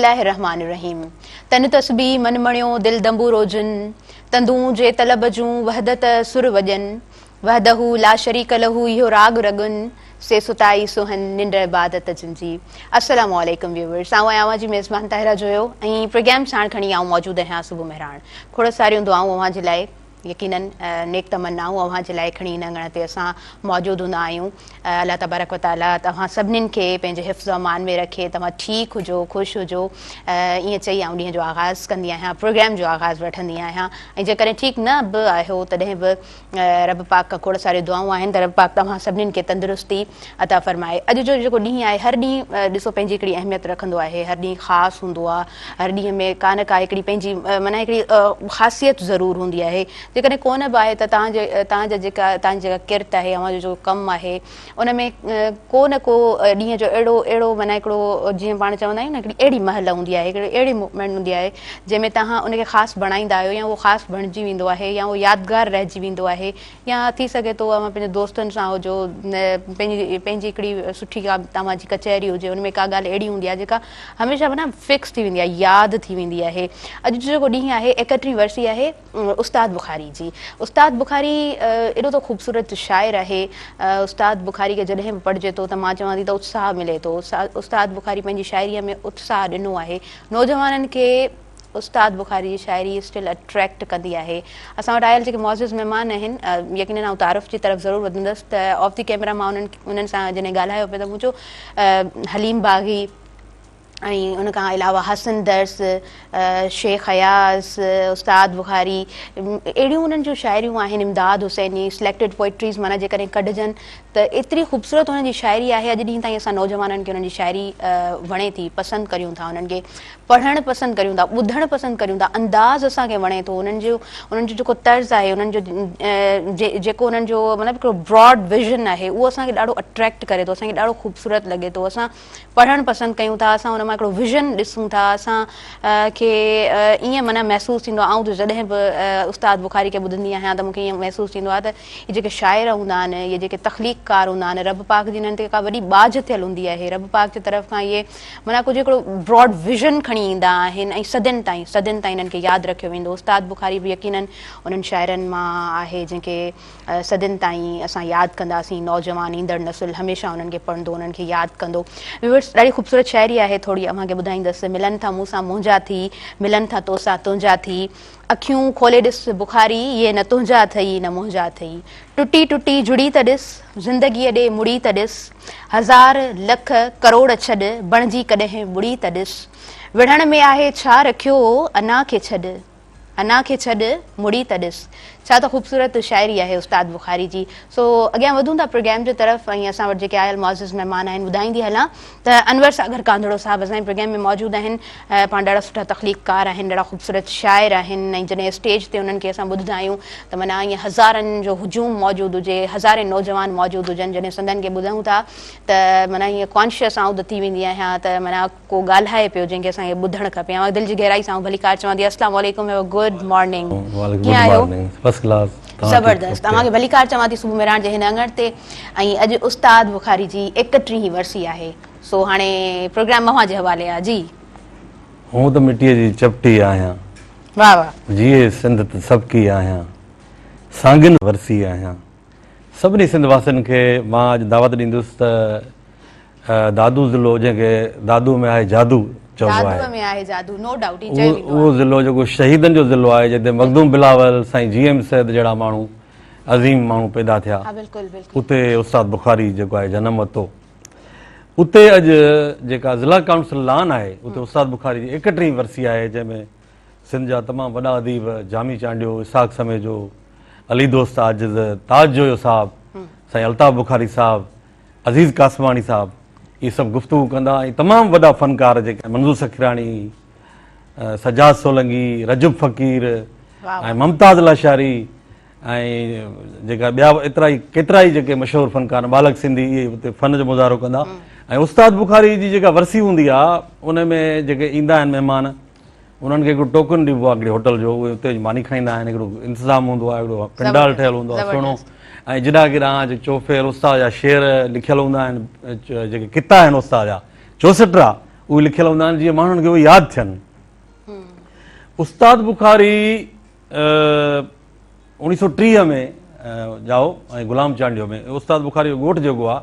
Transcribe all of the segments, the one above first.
बिस्मिल्लाहिर्रहमानिर्रहीम। तन तस्बी मन मणियो दिल दंबू रोजन, तंदू जे तलब जूं वहदत सुर वजन, वहदहू ला शरीक लहू इहो राग रगन, से सुताई सुहन निंड इबादत जिंजी। अस्सलामु अलैकुम व्यूअर्स, आवां जी मेज़बान ताहिरा जोयो ऐं प्रोग्राम साण खणी आऊं मौजूद आहियां सुबुह मेहरान। खोड़ सारियूं दुआऊं अव्हां जे लाइ, यकीनन नेक तमन्नाऊं अव्हां जे लाइ खणी इन अंगण ते असां मौजूद हूंदा आहियूं। अल्लाह तबारक व तआला तव्हां सभिनीनि खे पंहिंजे हिफ़्ज़ अमान में रखे, तव्हां ठीकु हुजो, ख़ुशि हुजो। ईअं चई आऊं ॾींहं जो आगाज़ कंदी आहियां, प्रोग्राम जो आगाज़ वठंदी आहियां। ऐं जेकॾहिं ठीकु न बि आहियो तॾहिं बि रब पाक खां खोड़ सारियूं दुआऊं आहिनि त रब पाक तव्हां सभिनीनि खे तंदुरुस्ती अता फ़रमाए। अॼु जो जेको ॾींहुं आहे, हर ॾींहुं ॾिसो पंहिंजी हिकिड़ी अहमियत रखंदो आहे, हर ॾींहुं ख़ासि हूंदो आहे, हर ॾींहं में का न का हिकिड़ी पंहिंजी माना हिकिड़ी ख़ासियत ज़रूरु हूंदी आहे। जेकॾहिं कोन बि आहे त तव्हांजा जेका किरत आहे, तव्हांजो जेको कमु आहे, उन में को न को ॾींहं जो अहिड़ो माना हिकिड़ो जीअं पाण चवंदा आहियूं न, हिकिड़ी अहिड़ी महल हूंदी आहे, हिकिड़ी अहिड़ी मूवमेंट हूंदी आहे जंहिंमें तव्हां उनखे ख़ासि बणाईंदा आहियो, या उहो ख़ासि बणिजी वेंदो आहे, या उहो यादगार रहिजी वेंदो आहे, या थी सघे थो पंहिंजे दोस्तनि सां हुजो, पंहिंजी हिकिड़ी सुठी का तव्हांजी कचहरी हुजे, उन में का ॻाल्हि अहिड़ी हूंदी आहे जेका हमेशह माना फिक्स थी वेंदी आहे, यादि थी वेंदी आहे। अॼु जो जेको ॾींहुं आहे, 31वीं वर्सी आहे उस्ताद बुखारी जी। उस्ताद बुखारी एॾो त ख़ूबसूरत शाइर आहे। उस्ताद बुखारी खे जॾहिं बि पढ़िजे थो त मां चवां थी त उत्साह मिले थो। उस्ताद बुखारी पंहिंजी शाइरीअ में उत्साह ॾिनो आहे, नौजवाननि खे उस्ताद बुखारी जी शाइरी स्टिल अट्रैक्ट कंदी आहे। असां वटि आयल जेके मौजूज़ महिमान आहिनि, यकीनन आउं तारीफ़ जी तरफ़ ज़रूरु वधंदसि त ऑफ द कैमरा मां उन्हनि सां जॾहिं ॻाल्हायो पियो त मुंहिंजो हलीम बाग़ी ऐं उन खां अलावा हसन दर्स, शेख हयास, उस्ताद बुखारी, अहिड़ियूं उन्हनि जूं शाइरियूं आहिनि, इमदाद हुसैनी, सिलेक्टेड पोइट्रीज़ माना जेकॾहिं कढजनि त एतिरी ख़ूबसूरत हुननि जी शाइरी आहे। अॼु ॾींहं ताईं असां नौजवाननि खे उन्हनि जी शाइरी वणे थी, पसंदि करियूं था, उन्हनि खे पढ़णु पसंदि करियूं था, ॿुधणु पसंदि करियूं था, अंदाज़ असांखे वणे थो। उन्हनि जो जेको तर्ज़ु आहे, उन्हनि जो जेको उन्हनि जो मतिलबु हिकिड़ो ब्रॉड विज़न आहे, उहो असांखे ॾाढो अट्रैक्ट करे थो, असांखे ॾाढो ख़ूबसूरत लॻे थो। असां पढ़णु पसंदि कयूं था, असां उन मां हिकिड़ो विज़न ॾिसूं था, असां खे ईअं माना महसूसु थींदो आहे। आउं त जॾहिं बि उस्ताद बुखारी खे ॿुधंदी आहियां त मूंखे ईअं महसूसु थींदो आहे त इहे जेके शाइर हूंदा आहिनि, इहे जेके तख़लीक़कार हूंदा आहिनि, रब पाक जी हिननि ते का वॾी बाज थियल हूंदी आहे। रब पाक जी तरफ़ खां इहे माना कुझु हिकिड़ो ब्रॉड विज़न खणी ईंदा आहिनि ऐं सदियुनि ताईं इन्हनि खे यादि रखियो वेंदो। उस्ताद बुखारी बि यकीनन उन्हनि शाइरनि मां आहे जंहिंखे सदियुनि ताईं असां यादि कंदासीं। नौजवान ईंदड़ नसुल हमेशह उन्हनि खे पढ़ंदो, उन्हनि खे यादि कंदो। व्यूअर्स, ॾाढी ख़ूबसूरत शाइरी आहे, थोरी अव्हांखे ॿुधाईंदसि। मिलनि था मूंसां मुंहिंजा थी, मिलनि था तोसां तुंहिंजा थी, अखियूं खोले ॾिस बुखारी, इहे न तुंहिंजा अथई न मुंहिंजा अथई, टुटी टुटी जुड़ी त ॾिस, ज़िंदगीअ ॾे मुड़ी त ॾिस, हज़ार लख करोड़ छॾ, बणिजी कॾहिं ॿुड़ी त ॾिस, विढ़ण में आहे छा रखियो, अना खे छॾ, अना खे छॾ, मुड़ी त ॾिस। छा त ख़ूबसूरत शाइरी आहे उस्ताद बुखारी जी। सो अॻियां वधूं था प्रोग्राम जे तरफ़, ऐं असां वटि जेके आयल मौजूज़ महिमान आहिनि ॿुधाईंदी हलां त अनवर सागर कांधड़ो साहब असांजे प्रोग्राम में मौजूदु आहिनि। पाण ॾाढा सुठा तख़लीक़कार आहिनि, ॾाढा ख़ूबसूरत शाइर आहिनि, ऐं जॾहिं स्टेज ते उन्हनि खे असां ॿुधंदा आहियूं त माना ईअं हज़ारनि जो हुजूम मौजूदु हुजे, हज़ारे नौजवान मौजूदु हुजनि। जॾहिं संदनि खे ॿुधूं था त माना ईअं कॉन्शियस आउं थी वेंदी आहियां त माना को ॻाल्हाए पियो जंहिंखे असांखे ॿुधणु खपे। ऐं दिलि जी गहराई सां भलीकार चवंदी अस्सलामु अलैकुम, गुड मॉर्निंग, कीअं आहियो? ज़बरदस्त, तव्हांखे भलीकार चवां थी सुबुह मेहरान जे हिन अंगण ते। ऐं अॼु उस्ताद बुखारी जी 31वीं वर्सी आहे। सो हाणे प्रोग्राम अव्हां जे हवाले आहे जी। हूं त मिटीअ जी चपटी आहियां, वाह वाह, जीअं सिंध त सबकी आहियां, सांगिन वरसी आहियां। सभिनी सिंध वासियुनि खे मां अॼु दावत ॾींदुसि त दादू ज़िलो, जंहिंखे दादू में आहे जादू चइबो आहे, उहो ज़िलो जेको शहीदनि जो ज़िलो आहे, जिते मखदूम बिलावल, साईं GM सैद जहिड़ा माण्हू अज़ीम माण्हू पैदा थिया, उते उस्ताद बुखारी जेको आहे जनम वरितो। उते अॼु जेका ज़िला काउंसिल लान आहे, उते उस्ताद बुखारी जी 31वीं वर्सी आहे, जंहिंमें सिंध जा तमामु वॾा अदीब जामी चांडियो, इसाक़ समेजो, अली दोस्त आजिज़, ताज जोयो साहब, साईं अल्ताफ़ बुखारी साहब, अज़ीज़ कासवाणी साहब, इहे सभु गुफ़्तगू कंदा। ऐं तमामु वॾा फ़नकार जेके मंज़ूर सखराणी, सजाद सोलंगी, रजब फ़कीर ऐं मुमताज़ लाशारी, ऐं जेका ॿिया केतिरा ई जेके मशहूरु फ़नकार, बालक सिंधी, इहे उते फ़न जो मुज़ाहिरो कंदा। ऐं उस्ताद बुखारी जी जेका वर्सी हूंदी आहे, उन में जेके ईंदा आहिनि महिमान, उन्हनि खे हिकिड़ो टोकन ॾिबो आहे हिकिड़ी होटल जो, उहे उते मानी खाईंदा आहिनि, हिकिड़ो इंतिज़ामु हूंदो आहे, हिकिड़ो पंडाल ठहियलु हूंदो आहे सुहिणो, ऐं जिॾा गिॾा चोफेर उस्ताद जा शेर लिखियलु हूंदा आहिनि, जेके किता आहिनि उस्ताद जा 64, उहे लिखियल हूंदा आहिनि जीअं माण्हुनि खे उहे यादि थियनि। उस्ताद बुखारी 1930 में जाओ ऐं गुलाम चांडियो में उस्ताद बुखारी जो ॻोठु जेको आहे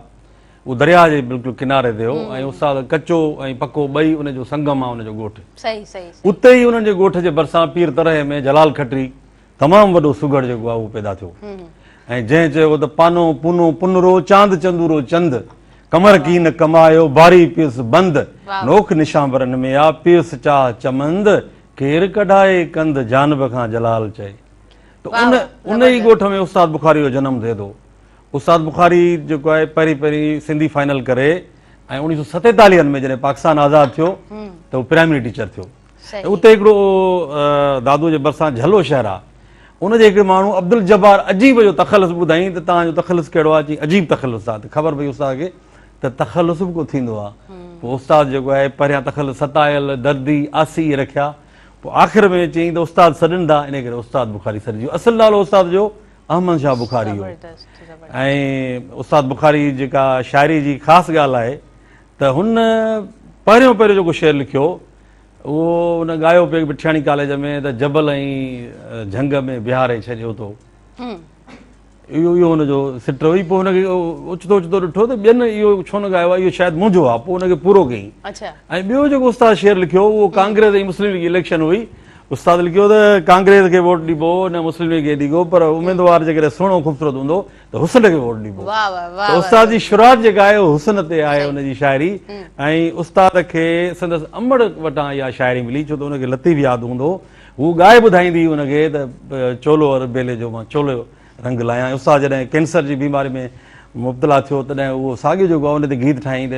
उहो दरिया जे बिल्कुलु किनारे ते हो ऐं उस्ताद कचो ऐं पको ॿई उनजो संगम आहे उनजो ॻोठु। सही सही उते ई उन्हनि जे ॻोठ जे भरिसां पीर तरह में जलाल खटरी तमामु वॾो सुगड़ जेको आहे उहो पैदा थियो ऐं जंहिं चयो त पानो पुनो पुनरो चांद चंदूरो चंद कमर की न कमायो बारी पियुस बंद नोख निशांबरनि में आ पियुस चाह चमंद केर कढाए कंद जानब खां जलाल चए। त उन ई ॻोठ में उस्ताद बुखारी जो जनमु थिए थो। उस्ताद बुखारी जेको आहे पहिरीं सिंधी फाइनल करे ऐं 1947 में जॾहिं पाकिस्तान आज़ादु थियो त उहो प्राइमरी टीचर थियो। उते हिकिड़ो दादू जे भरिसां झलो शहर आहे उनजे हिकिड़े माण्हू अब्दुल जब्बार अजीब जो तख़लुस ॿुधाई त तव्हांजो तख़लुस कहिड़ो आहे? चई अजीब तख़लुस आहे। त ख़बर पई उस्ताद खे त तख़लुस बि को थींदो आहे। पोइ उस्ताद जेको आहे पहिरियां तख़लुस सतायल दर्दी आसी रखिया पोइ आख़िर में चयईं त उस्ताद सॾंदा इन करे उस्ताद बुखारी सॾियो। असुलु नालो उस्ताद जो अहमद शाह बुखारी हो। ऐं उस्ताद बुखारी जेका शाइरी जी ख़ासि ॻाल्हि आहे त हुन पहिरियों जेको शेर लिखियो उहो हुन ॻायो पियो बिठियाणी कॉलेज में त जबल ऐं झंग में बिहारे छॾियो थो। इहो हुनजो सिट हुई। पोइ हुनखे ओचितो ॾिठो त ॿियनि इहो छो न ॻायो आहे, इहो शायदि मुंहिंजो आहे। पोइ हुनखे पूरो कयईं। ऐं ॿियो जेको उस्ताद शेर लिखियो उहो कांग्रेस ऐं मुस्लिम लीग इलेक्शन हुई। उस्ताद लिखियो त कांग्रेस खे वोट ॾिबो न मुस्लिम लीग खे ॾिबो पर उमेदवार जेकॾहिं सुहिणो ख़ूबसूरत हूंदो त हुसन खे वोट ॾिबो। त उस्ताद जी शुरूआत जेका आहे हुसन ते आहे हुनजी शाइरी। ऐं उस्ताद खे संदसि अमड़ वटां इहा शाइरी मिली छो त हुनखे लतीफ़ यादि हूंदो। हू ॻाए ॿुधाईंदी हुनखे त चोलो और बेले जो मां चोलो रंग लायां। उस्ताद जॾहिं कैंसर जी बीमारी में मुब्तला थियो तॾहिं उहो साॻियो जेको आहे उन ते गीत ठाहींद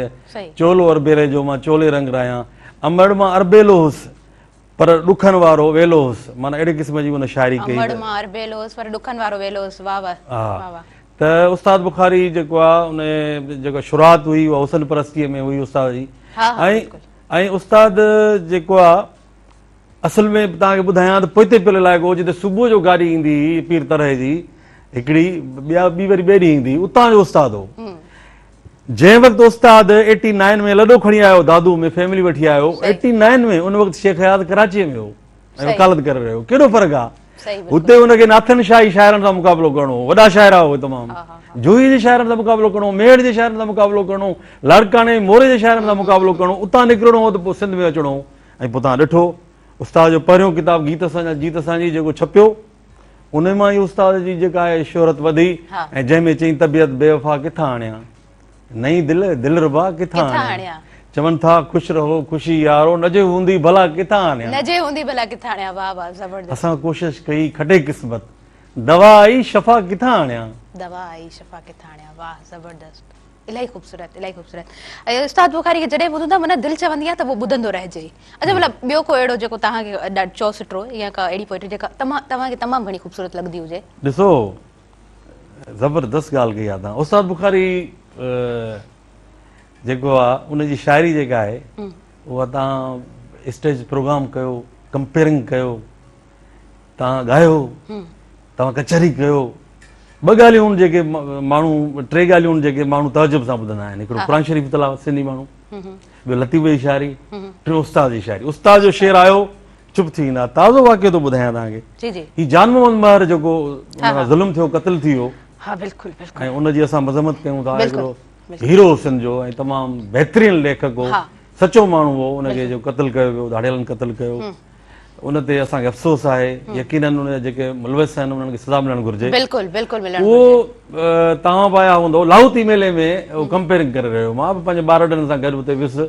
चोलो और बेले जो मां चोले रंग रायां अमड़ मां अरबेलो हुउसि पर ॾुखनि वारो वेलो हुउसि। माना अहिड़े क़िस्म जी हुन शाइरी कई। त उस्ताद बुखारी जेको आहे उन जेको शुरूआत हुई उहा हुसन परस्तीअ में हुई उस्ताद जी। ऐं उस्ताद जेको आहे असल में तव्हांखे ॿुधायां त पोइते पियल इलाइक़ो जिते सुबुह जो गाॾी ईंदी हुई पीर तरह जी हिकिड़ी ॿी वरी ॿेड़ी ईंदी उतां जो उस्ताद हो। जंहिं वक़्तु उस्ताद 89 में लॾो खणी आयो दादू में फैमिली वठी आयो 89 में उन वक़्तु शेख हयात कराचीअ में हो ऐं वकालत करे रहियो। कहिड़ो फ़र्क़ु आहे? हुते हुनखे नाथन शाही शाइरनि सां मुक़ाबिलो करिणो वॾा शाइरा हुआ तमामु जूही जे शाइरनि सां मुक़ाबिलो करिणो मेड़ जे शाइरनि सां मुक़ाबिलो करिणो लाड़काने मोरे जे शाइरनि सां मुक़ाबिलो करिणो उतां निकिरणो हो त पोइ सिंध में अचिणो। ऐं पोइ तव्हां ॾिठो उस्ताद जो पहिरियों किताबु गीत असांजा जीत असांजी जेको छपियो उन मां ई उस्ताद जी जेका आहे शोहरत वधी ऐं जंहिंमें चई तबियत बेवफ़ा किथां आणियां नई दिल रुबा किथां आणियां चवनि था ख़ुशि रहो ख़ुशी यारो नजे हूंदी भला किथां आणियां असां कोशिशि कई खटे क़िस्मत दवा आई शफ़ा किथां आणियां। वाह ज़बरदस्त इलाही ख़ूबसूरत इलाही ख़ूबसूरत। ऐं उस्ताद बुखारी खे जॾहिं ॿुधंदा मन दिलि चवंदी आहे त उहो ॿुधंदो रहिजे। अच्छा भला ॿियो को अहिड़ो जेको तव्हांखे चओ सुठो या का अहिड़ी पोइट्री जेका तव्हांखे तमामु घणी ख़ूबसूरत लॻंदी हुजे? ॾिसो ज़बरदस्त ॻाल्हि कई आहे तव्हां। उस्ताद बुखारी जेको आहे उनजी शाइरी जेका आहे उहा तव्हां स्टेज प्रोग्राम कयो कंपेयरिंग कयो तव्हां ॻायो तव्हां कचहरी कयो ॿ ॻाल्हियूं आहिनि जेके माण्हू टे ॻाल्हियूं आहिनि जेके माण्हू तहजुब सां ॿुधंदा आहिनि। हिकिड़ो क़ुरान शरीफ़ तलावत सिंधी माण्हू ॿियो लतीफ़ जी शाइरी टियों उस्ताद जी शाइरी। उस्ताद जो शेर आयो चुप थी वेंदा। ताज़ो वाक़ियो थो ॿुधायां तव्हांखे ही जान मोहम्मद महर जेको ज़ुल्म थियो क़त्ल थी वियो ऐं उनजी असां मज़म्मत कयूं था। हिकिड़ो हीरो सिंध जो ऐं तमामु बहितरीन लेखक हो सचो माण्हू हो उनखे जो क़त्ल कयो वियो धाड़ियलनि क़त्ल कयो उन ते असांखे अफ़सोस आहे। यकीनन उन जेके मुलविस आहिनि उन्हनि खे सज़ा मिलणु घुरिजे। उहो तव्हां बि आया हूंदो लाहौती मेले में उहो कंपेयरिंग करे रहियो। मां बि पंहिंजे ॿारनि सां गॾु हुते वियुसि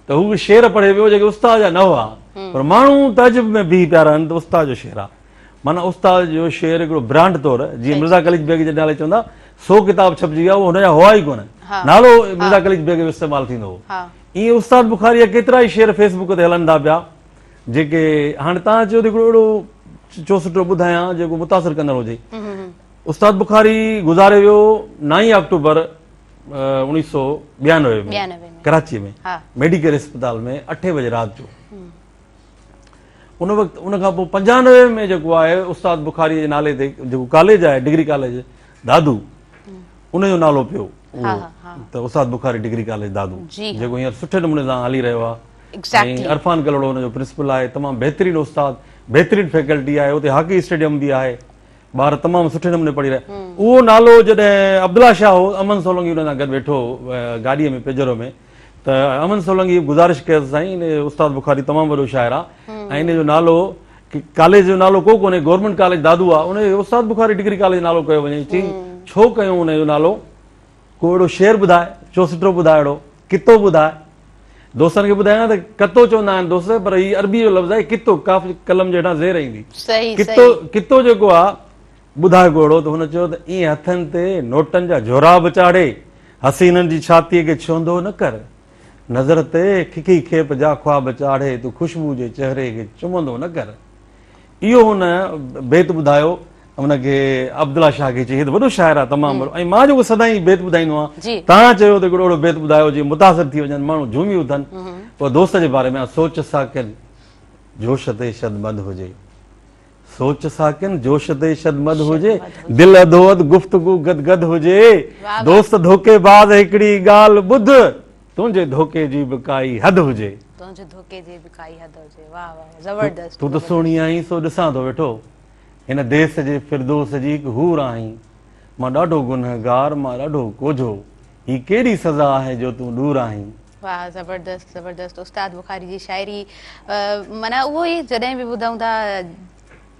त हू बि शेर पढ़े पियो जेके उस्ताद जा न हुआ पर माण्हू तहजुब में बीह पिया रहनि त उस्ताद जो शेर आहे। माना उस्ताद जो शेर हिकिड़ो ब्रांड तौरु जीअं मिर्ज़ा कलीज बेग जे नाले चवंदा 100 किताब छपजी विया उहो हुनजा हुआ ई कोन नालो मिर्ज़ा कलीज बेग जो इस्तेमालु थींदो हो। ईअं उस्ताद बुखारी जा केतिरा ई शेर फेसबुक ते हलनि था पिया जेके हाणे तव्हां चयो त हिकिड़ो अहिड़ो चो सुठो ॿुधायां जेको मुतासिर कंदड़ हुजे। उस्ताद बुखारी गुज़ारे वियो 9 अक्टूबर 1992 में कराची में मेडिकल अस्पताल में 8 बजे राति जो। उन वक़्तु उन खां पोइ 95 में जेको आहे उस्ताद बुखारी जे नाले ते जेको कॉलेज आहे डिग्री कॉलेज दादू उनजो नालो पियो त उस्ताद बुखारी डिग्री कॉलेज दादू जेको हींअर सुठे नमूने सां हली रहियो आहे Exactly. अरफान कलोड़ो हुनजो प्रिंसिपल आहे, तमामु बहितरीनु उस्ताद, बहितरीनु फैकल्टी आहे, उते हॉकी स्टेडियम बि आहे, ॿार तमामु सुठे नमूने पढ़ी रहिया। उहो नालो जॾहिं अब्दुल्ला शाह हो, अमन सोलंकी हुन सां गॾु वेठो गाॾीअ में पेजरो में, त अमन सोलंकी गुज़ारिश कयसि साईं इन उस्ताद बुखारी तमामु वॾो शाइर आहे ऐं इन जो नालो कॉलेज जो नालो को कोन्हे, गवर्नमेंट कॉलेज दादू आहे, उन उस्ताद बुखारी डिग्री कॉलेज नालो कयो वञे। चई छो कयूं उनजो नालो? को अहिड़ो शेर ॿुधाए, चोसिटो ॿुधाए, अहिड़ो कितो ॿुधाए। दोस्तनि खे ॿुधायां त कतो चवंदा आहिनि दोस्त, पर हीउ अरबी जो लफ़्ज़ आहे कितो, काफ़ कलम जे हेठां ज़ेर ईंदी। सही कितो जेको आहे ॿुधाए को अहिड़ो, त हुन चयो त ईअं हथनि ते नोटनि जा जोराब चाढ़े हसीननि जी छातीअ खे छुहंदो न कर, नज़र ते खिखी खेप जा ख्वाब चाढ़े तूं ख़ुशबू जे चेहरे खे चुमंदो न कर। इहो हुन बेत ॿुधायो हुनखे अब्दुल्ला शाह खे। चई हीउ त वॾो शाइर आहे तमामु वॾो, ऐं मां जेको सदाईं बेत ॿुधाईंदो आहियां, तव्हां चयो त हिकिड़ो अहिड़ो बेत ॿुधायो जीअं मुतासिर थी वञनि, माण्हू झूमी उथनि। पोइ दोस्त जे बारे में सोच साकिन जोश ते शदमद हुजे, सोच साकिन जोश ते शदमद हुजे, दिल अधोअध गुफ़्तगू गदगद हुजे, दोस्त धोखेबाज़ हिकिड़ी ॻाल्हि ॿुध, तुंहिंजे धोखे जी बि काई हद हुजे। तुंहिंजे धोखे जी बि काई हद हुजे। वाह वाह, ज़बरदस्त। तूं त सुहिणी आहीं सो ॾिसां थो वेठो, हिन देश जे फिरदोस जी हिकु हूर आहीं, मां ॾाढो गुनहगार, मां ॾाढो कोझो, ही कहिड़ी सज़ा आहे जो तूं दूर आहीं। वाह, ज़बरदस्त ज़बरदस्त। उस्ताद बुखारी जी शाइरी माना उहो ई जॾहिं बि ॿुधूं था,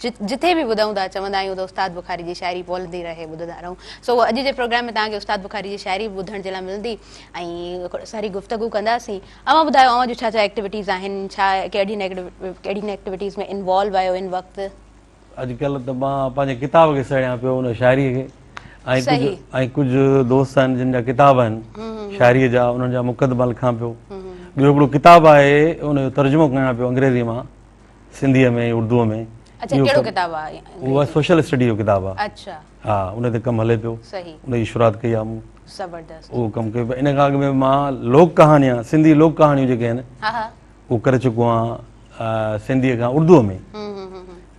जिथे बि ॿुधूं था चवंदा आहियूं त उस्ताद बुखारी जी शाइरी पौलंदी रहे, ॿुधंदा रहूं। सो अॼु जे प्रोग्राम में तव्हांखे उस्ताद बुखारी जी शाइरी ॿुधण जे लाइ मिलंदी ऐं सारी गुफ़्तगू कंदासीं। अवां ॿुधायो, अवां जूं छा छा एक्टिविटीज़ आहिनि, छा कहिड़ियुनि एक्टिविटीज़ में इन्वॉल्व आहियो इन वक़्तु? अॼुकल्ह त मां पंहिंजे किताब खे सड़ियां पियो, उन शाइरीअ खे, ऐं कुझु दोस्त आहिनि जिन जा किताब आहिनि शाइरीअ जा, उन्हनि जा मुक़दमा लिखां पियो। ॿियो हिकिड़ो किताबु आहे, उनजो तर्जुमो कयां पियो अंग्रेज़ी मां सिंधीअ में, उर्दूअ में। अच्छा, कहिड़ो किताबु आहे? उहा सोशल स्टडी जो किताबु आहे। अच्छा, हा, उन ते कमु हले पियो, उनजी शुरूआत कई आहे मूं। ज़बरदस्त। उहो कमु कयो पियो। इन खां अॻु में मां लोक कहाणियां, सिंधी लोक कहाणियूं जेके आहिनि उहो करे चुको आहियां सिंधीअ खां उर्दूअ में।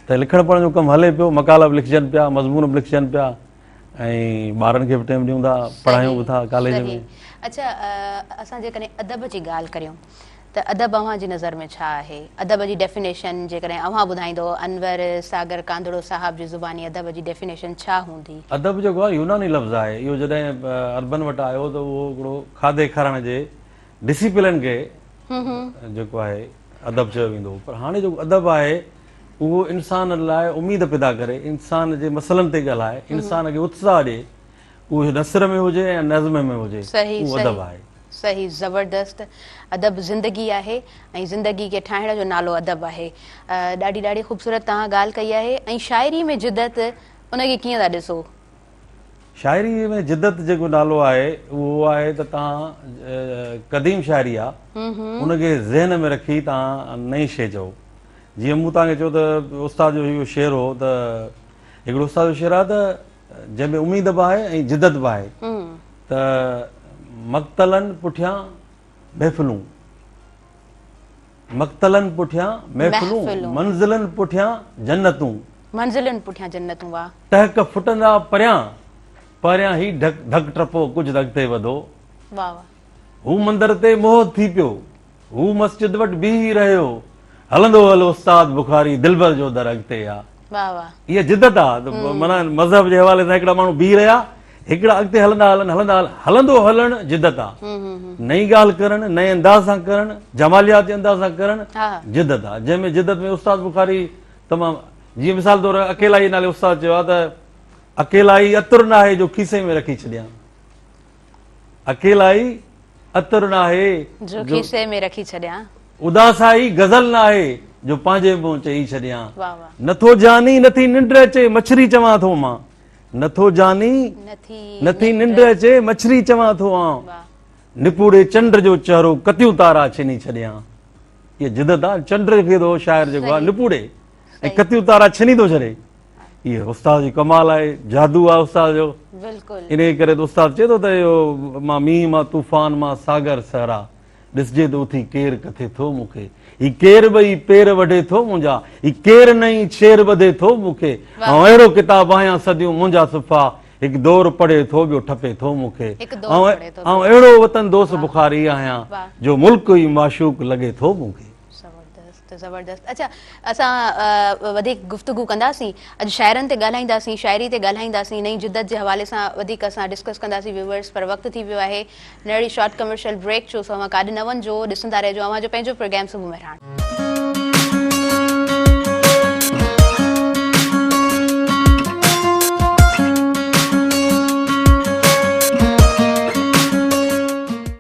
त लिखण पढ़ण जो कमु हले पियो, मकाला बि लिखजनि पिया, मज़मून बि लिखजनि पिया, ऐं ॿारनि खे बि टाइम ॾियूं था, पढ़ायूं बि था कॉलेज में। अच्छा, असां जेकॾहिं अदब जी ॻाल्हि करियूं त अदब अव्हां जी नज़र में छा आहे? अदब जी डेफिनेशन जेकॾहिं अव्हां ॿुधाईंदो, अनवर सागर कांदड़ो साहब जी ज़ुबानी अदब जी डेफिनेशन छा हूंदी? अदब जेको आहे यूनानी लफ़्ज़ आहे। इहो जॾहिं अरबन वटि आयो त उहो हिकिड़ो खाधे खाइण जे डिसिप्लिन खे जेको आहे अदब चयो वेंदो। पर हाणे जेको अदब आहे उहो इंसान लाइ उमेद पैदा करे, इंसान जे मसइलनि ते ॻाल्हाए, इंसान खे उत्साह ॾिए, उहो नसर में हुजे या नज़्म में हुजे, उहो अदब आहे। सही, ज़बरदस्त। अदब ज़िंदगी आहे ऐं ज़िंदगी खे ठाहिण जो नालो अदब आहे। ॾाढी ॾाढी ख़ूबसूरत तव्हां ॻाल्हि कई आहे। ऐं शाइरी में जिदत, उनखे कीअं था ॾिसो? शाइरी में जिदत जेको नालो आहे उहो आहे त तव्हां क़दीम शाइरी आहे, उनखे ज़हन में रखी तव्हां नई शइ चओ। जीअं मूं तव्हांखे चयो त उस्ताद जो इहो शेर हो, त हिकिड़ो उस्ताद जो शेर आहे त जंहिंमें उमेद बि आहे ऐं जिदत बि आहे, त मक़तलनि पुठियां महफ़िलूं, मक़तलनि पुठियां महफ़िलूं, मंज़िलनि पुठियां जन्नतूं, मंज़िलनि पुठियां जन्नतूं। वाह। टहक फुटंदा परियां, परियां ही धक टपो कुझु अॻिते वधो। वाह वाह। हू मंदर ते मोह थी पियो, हू मस्जिद वटि बीही रहियो, हलंदो हलो उस्ताद बुखारी दिलबर जो दर अॻिते आहे। वाह वाह। इहा जिदत आहे, माना मज़हब जे हवाले सां हिकिड़ा माण्हू बीह रहिया, हिकिड़ा अॻिते हलंदा हलनि, हलंदो हलणु जिदत आहे। नई ॻाल्हि करणु, नए अंदाज़ सां करणु, जमालियाती अंदाज़ सां करणु जिदत आहे। जंहिंमें जिदत में उस्ताद बुखारी तमामु, जीअं मिसाल तौरु अकेलाई नाले उस्ताद चयो आहे त अकेलाई अतुर न आहे जो खीसे में रखी छॾियां, अकेलाई अतुर न आहे जो खीसे में रखी छॾियां, उदासाई गज़ल न आहे जो पंहिंजे मुंहुं चई छॾियां, नथो जानी नथी निंड अचे मछरी चवां थो मां, नथो जानी नथी निंड अचे मछरी चवां थो आं, निपुड़े चंड जो चहिरो कतियूं तारा छिनी छॾियां। इहा जिदत आहे। चंड खे थो शाइर जेको आहे निपुड़े ऐं कतियूं तारा छिनी थो छॾे। इहे उस्ताद जी कमाल आहे, जादू आहे उस्ताद जो। इन करे त उस्ताद चए थो त इहो मां मींहं मां तूफ़ान मां सागर सहरा ॾिसजे त उथी केरु कथे थो मूंखे, ही केरु ॿई पेर वढे थो मुंहिंजा, ही केरु नई शेर ॿधे थो मूंखे, ऐं अहिड़ो किताब आहियां सदियूं मुंहिंजा सुफ़ा, हिकु दौर पढ़े थो ॿियो ठपे थो मूंखे हिकु दौर पढ़े थो, ऐं अहिड़ो वतन दोस्त बुखारी आहियां वाह। जो मुल्क ई माशूक लॻे थो मूंखे। ज़बरदस्त ज़बरदस्त। अच्छा, असां वधीक गुफ़्तगू कंदासीं, अॼु शाइरनि ते ॻाल्हाईंदासीं, शाइरी ते ॻाल्हाईंदासीं, नई जिदत जे हवाले सां वधीक असां डिस्कस कंदासीं व्यूवर्स, पर वक़्तु थी वियो आहे नड़ी शॉर्ट कमर्शियल ब्रेक जो। सो अवां काॾे न वञिजो, ॾिसंदा रहिजो अवां जो पंहिंजो प्रोग्राम सुबुह मेहरान।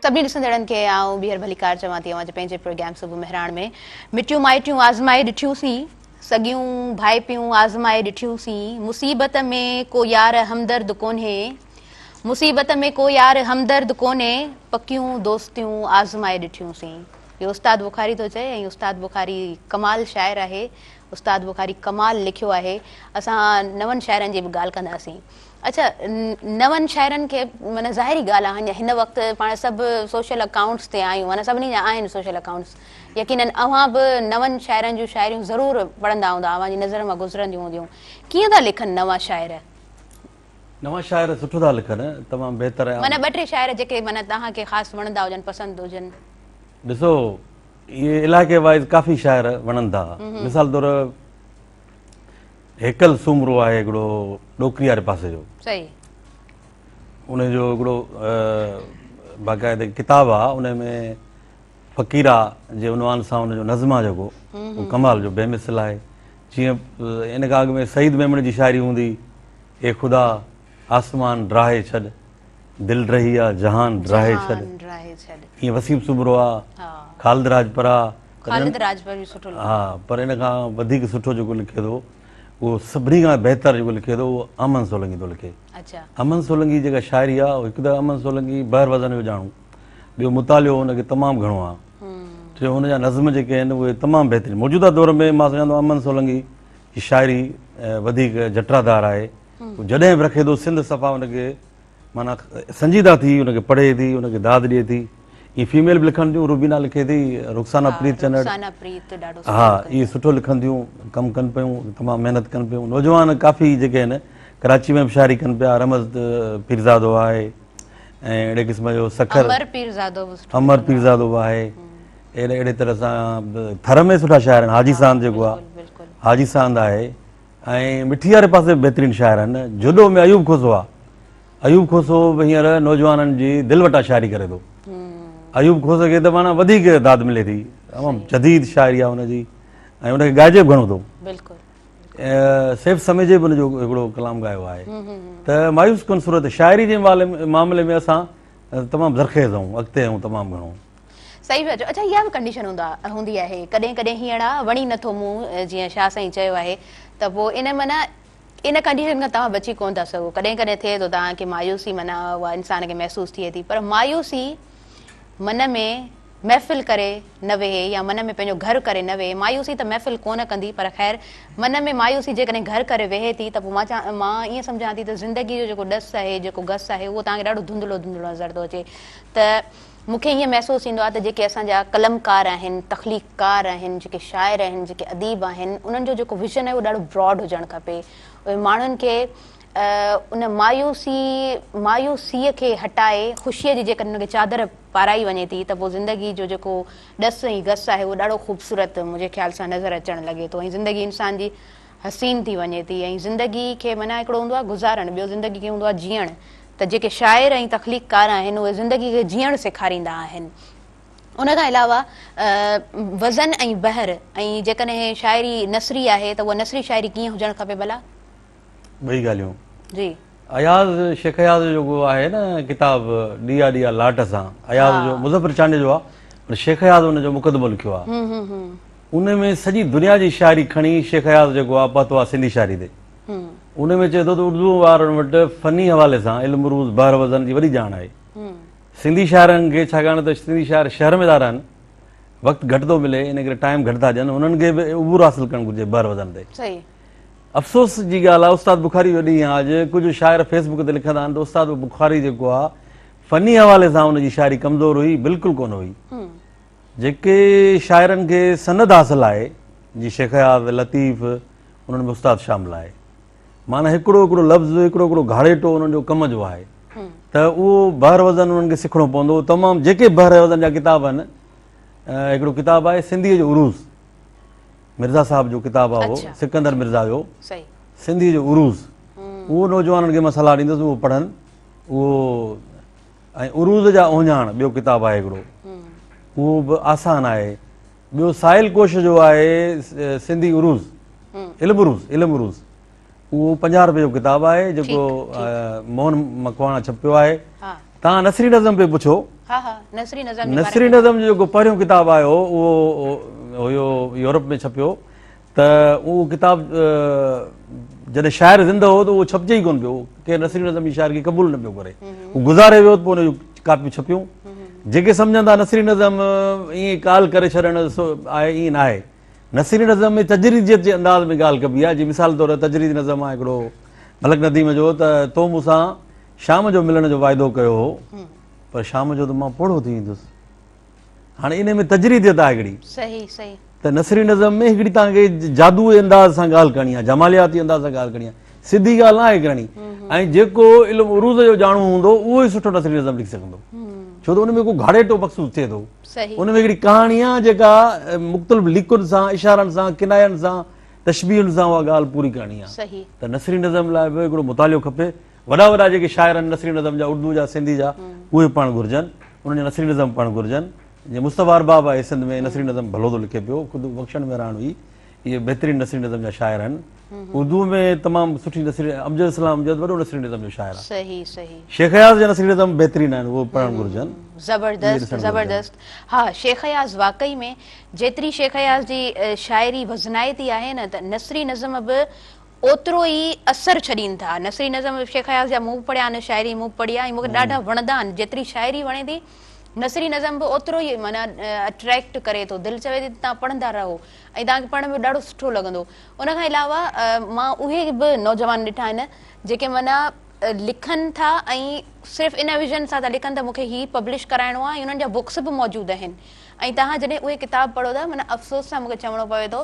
सभिनी ॾिसंदड़नि खे आउं ॿीहर भलीकार चवां थी अवां जे पंहिंजे प्रोग्राम सुबुह मेहरान में। मिटियूं माइटियूं आज़माए ॾिठियूंसीं, सॻियूं भाई पियूं आज़माए ॾिठियूंसीं, मुसीबत में को यार हमदर्द कोन्हे, मुसीबत में को यार हमदर्द कोन्हे, पकियूं दोस्तियूं आज़माए ॾिठियूंसीं। इहो उस्ताद बुखारी थो चए, ऐं उस्ताद बुखारी कमाल शाइर आहे, उस्ताद बुखारी कमाल लिखियो आहे। असां नवनि शाइरनि जी बि ॻाल्हि कंदासीं। अच्छा, नवनि शाइरनि खे माना ज़ाहिरी ॻाल्हि आहे, हिन वक़्तु पाण सभु सोशल अकाउंट्स ते आहियूं, माना सभिनी जा आहिनि सोशल अकाउंट्स। यकीनन अव्हां बि नवनि शाइरनि जूं शाइरियूं ज़रूरु पढ़ंदा हूंदा, अव्हां जी नज़र मां गुज़रंदियूं हूंदियूं। कीअं था लिखनि नवां शाइर? नवां शाइर सुठो था लिखनि, तमामु बहितर आहे। माना ॿ टे शाइर जेके माना तव्हांखे ख़ासि वणंदा हुजनि, पसंदि हुजनि। ॾिसो, इहे इलाइक़े वाइज़ काफ़ी शाइर वणनि था। मिसाल तौरु हेकल सूमरो आहे हिकिड़ो ॾोकरी वारे पासे जो, सही, उनजो हिकिड़ो बाक़ाइदे किताबु आहे, उन में फ़क़ीरा जे उनवान सां उनजो नज़्म आहे जेको, उहो कमाल जो बेमिसल आहे। जीअं इन खां अॻु में सईद मेमण जी शाइरी हूंदी, ए ख़ुदा आसमान ड्राहे छॾ, दिलि रही आहे जहान ड्राहे छॾ, ईअं वसीम सूमरो आहे, ख़ालिद राजपरा, ख़ालिद राजपर बि सुठो लिखियो। हा, पर इन खां वधीक सुठो जेको लिखे थो, उहो सभिनी खां बहितर जेको लिखे थो, उहो अमन सोलंकी थो लिखे। अच्छा, अमन सोलंकी जेका शाइरी आहे, हिकु त अमन सोलंकी बहर वज़न जो ॼाणूं, ॿियो मुतालियो हुनखे तमामु घणो आहे, टियों हुनजा नज़्म जेके आहिनि उहे तमामु बहितरीनु। मौजूदा दौर में मां सम्झां थो अमन सोलंकी जी शाइरी वधीक जटरादार आहे। जॾहिं बि रखे थो सिंध सफ़ा हुनखे माना संजीदा थी हुनखे पढ़े थी, हुनखे दाद ॾिए थी। ईअं फीमेल बि लिखनि थियूं, रुबीना लिखे थी, रुखसाना प्रीत चनड़, हा, इहे सुठो लिखनि थियूं, कमु कनि पियूं, तमामु महिनत कनि पियूं। नौजवान काफ़ी जेके आहिनि कराची में बि शाइरी कनि पिया, रमज़ पीरज़ादो आहे, ऐं अहिड़े क़िस्म जो सखर अमर पीरज़ादो बि आहे। अहिड़े तरह सां थर में सुठा शाइर आहिनि, हाजी सांद जेको आहे, हाजी सांद आहे, ऐं मिठी वारे पासे बि बहितरीनु शाइर आहिनि। जुडो में अयूब खोसो आहे, अयूब खोसो बि हींअर नौजवाननि जी दिलि वटा शाइरी करे थो। अयूब खोस खे त माना वधीक दाद मिले थी, तमामु जदीद शाइरी आहे हुनजी, ऐं हुनखे ॻाइजे बि घणो थो। सैफ समेजे बि हुनजो हिकिड़ो कलाम ॻायो आहे। त मायूस कोन सूरत शाइरी जे मामले में असां तमामु ज़रख़ेज़ आहियूं, अॻिते आहियूं तमामु घणो। सही पिया चओ। अच्छा, इहा बि कंडीशन हूंदी आहे, कॾहिं कॾहिं हीअं वणी नथो मुंहुं, जीअं शाह साईं चयो आहे, त पोइ इन माना इन कंडीशन खां तव्हां बची कोन था सघो। कॾहिं कॾहिं थिए थो तव्हांखे मायूसी माना उहा इंसान खे महसूसु थिए थी, पर मायूसी मन में महफ़िल करे न वेहे या मन में पंहिंजो घर करे न वेहे। मायूसी त महफ़िल कोन कंदी, पर ख़ैर मन में मायूसी जेकॾहिं घर करे वेहे थी, त पोइ मां ईअं सम्झां थी त ज़िंदगी जो जेको डस आहे, जेको घस आहे, उहो तव्हांखे ॾाढो धुंधलो धुंधलो नज़र थो अचे। त मूंखे ईअं महसूसु थींदो आहे त जेके असांजा कलमकार आहिनि, तख़लीक़कार आहिनि, जेके शाइर आहिनि, जेके अदीब आहिनि, उन्हनि जो जेको विज़न आहे उहो ॾाढो ब्रॉड हुजणु खपे। उहे माण्हुनि खे उन मायूसीअ खे हटाए ख़ुशीअ जी जेकॾहिं उनखे चादर पाराई वञे थी, त पोइ ज़िंदगी जो जेको डस ऐं घस आहे उहो ॾाढो ख़ूबसूरत मुंहिंजे ख़्याल सां नज़र अचणु लॻे थो, ऐं ज़िंदगी इंसान जी हसीन थी वञे थी। ऐं ज़िंदगी खे माना हिकिड़ो हूंदो आहे गुज़ारणु, ॿियो ज़िंदगी खे हूंदो आहे जीअणु। त जेके शाइर ऐं तख़लीक़कार आहिनि उहे ज़िंदगी खे जीअणु सेखारींदा आहिनि। उन खां अलावा वज़न ऐं बहर, ऐं जेकॾहिं शाइरी नसरी आहे त उहा नसरी शाइरी कीअं हुजणु खपे भला? ॿई ॻाल्हियूं जी। अयाज़ शेख अयाज़ जेको आहे न किताब ॾिया ॾिया लाट सां, अयाज़ जो मुज़फ़र चांडे जो आहे, पर शेख अयाज़ हुनजो मुक़दमो लिखियो आहे। उन में सॼी दुनिया जी शाइरी खणी शेख अयाज़ जेको आहे पहुतो आहे सिंधी शाइरी ते। उन में चए थो त उर्दू वारनि वटि फ़नी हवाले सां इल्मु रूज़ बहर वज़न जी वॾी ॼाण आहे। सिंधी शाइरनि खे छाकाणि त सिंधी शाइर शहर में था रहनि, वक़्तु घटि थो मिले, इन करे टाइम घटि था ॾियनि, उन्हनि खे बि उबूर हासिलु करणु घुरिजे बहर वज़न ते। अफ़सोस जी ॻाल्हि आहे, उस्ताद बुखारी जो ॾींहुं आहे। अॼु कुझु शाइर फेसबुक ते लिखंदा आहिनि त उस्ताद बुखारी जेको आहे फ़नी हवाले सां हुनजी शाइरी कमज़ोर हुई, बिल्कुलु कोन हुई। जेके शाइरनि खे सनद हासिलु आहे, जीअं शेख अयाज़, लतीफ़, उन्हनि में उस्ताद शामिल आहे। माना हिकिड़ो हिकिड़ो लफ़्ज़ हिकिड़ो हिकिड़ो घाड़ेटो उन्हनि जो कम जो आहे त उहो बहर वज़न उन्हनि खे सिखणो पवंदो। तमामु जेके बहर वज़न जा किताब आहिनि, हिकिड़ो किताबु आहे सिंधीअ जो उरूज़, मिर्ज़ा साहब जो किताबु आहे उहो, सिकंदर मिर्ज़ा जो सही सिंधीअ जो उरूज़, उहो नौजवाननि खे मां सलाह ॾींदुसि उहो पढ़नि। उहो ऐं उरूज़ जा ओञाण ॿियो किताबु आहे हिकिड़ो, उहो बि आसान आहे। ॿियो साहिल कोश जो आहे सिंधी उरूज़, इल्म उरूज़, उहो 50 रुपए जो किताबु आहे जेको मोहन मकवाणा छपियो आहे। तव्हां नसरी नज़म पे पुछो, नसरी नज़म जो जेको पहिरियों किताबु आयो उहो हुयो यूरोप में छपियो, त उहो किताबु जॾहिं शाइर ज़िंदो हो त उहो छपजे ई कोन पियो, के नसरी नज़म जी शाइर खे क़बूल न पियो करे, उहो गुज़ारे वियो, पोइ हुनजूं कापियूं छपियूं। जेके सम्झंदा नसरी नज़म ईअं ॻाल्हि करे छॾणु आहे, ईअं न आहे। नसरी नज़म में तजरीदियत जे अंदाज़ में ॻाल्हि कबी आहे। जीअं मिसाल तौरु तजरीदी नज़म आहे हिकिड़ो मलक नदीम जो, त तो मूंसां शाम जो मिलण जो वाइदो कयो हो, पर शाम जो त मां पोड़ो थी ईंदुसि। हाणे इन में तजरीदियत आहे हिकिड़ी, त नसरी नज़म में हिकिड़ी तव्हांखे जादूई अंदाज़ सां ॻाल्हि करणी आहे, जमालियाती अंदाज़ सां ॻाल्हि करणी आहे, सिधी ॻाल्हि न आहे करणी। ऐं जेको इल्मु उरूज़ जो ॼाणू हूंदो उहो ई सुठो नसरी नज़म लिखी सघंदो, छो त उन में को घाड़ेटो मक़सूद थिए थो। उन में हिकिड़ी कहाणी आहे जेका मुख़्तलिफ़ लिकुनि सां, इशारनि सां, किनायनि सां, तशबीहुनि सां उहा ॻाल्हि पूरी करणी आहे। त नसरी नज़म लाइ बि हिकिड़ो मुतालियो खपे। वॾा वॾा जेके शाइर आहिनि नसरी नज़म जा, उर्दू जा, सिंधी जा, उहे पढ़णु घुरिजनि, उन्हनि जा नसरी नज़म पढ़णु घुरिजनि। जीअं मुस्तफ़ा अरबाब आहे सिंध में, नसरी नज़म भलो थो लिखे पियो, ख़ुदि बख़्शण में रहण हुई, इहे बहितरीनु नसरी नज़म जा शाइर आहिनि। उर्दू में तमामु सुठी नसरी, अमजद इस्लाम जो वॾो नसरी नज़म जो शाइर आहे। शेख अयाज़ जा नसरी नज़म बहितरीनु आहिनि, उहो पढ़णु घुरिजनि। ज़बरदस्त। हा, शेख अयाज़ वाकई में जेतिरी शेख अयाज़ जी शाइरी वज़नाइती आहे न, त नसरी नज़म बि ओतिरो ई असरु छॾीनि था। नसरी नज़म शेख अयाज़ जा मूं पढ़िया आहिनि, शाइरी मूं पढ़ी आहे, मूंखे ॾाढा वणंदा आहिनि। जेतिरी शाइरी वणे थी, नसरी नज़म बि ओतिरो ई माना अट्रैक्ट करे थो, दिलि चवे थी तव्हां पढ़ंदा रहो ऐं तव्हांखे पढ़ण में ॾाढो सुठो लॻंदो। उन खां अलावा मां उहे बि नौजवान ॾिठा आहिनि जेके माना लिखनि था ऐं सिर्फ़ु इन विजन सां था लिखनि त मूंखे हीअ पब्लिश कराइणो आहे, ऐं उन्हनि जा बुक्स बि मौजूदु आहिनि। ऐं तव्हां जॾहिं उहे किताब पढ़ो था, माना अफ़सोस सां मूंखे चवणो पवे थो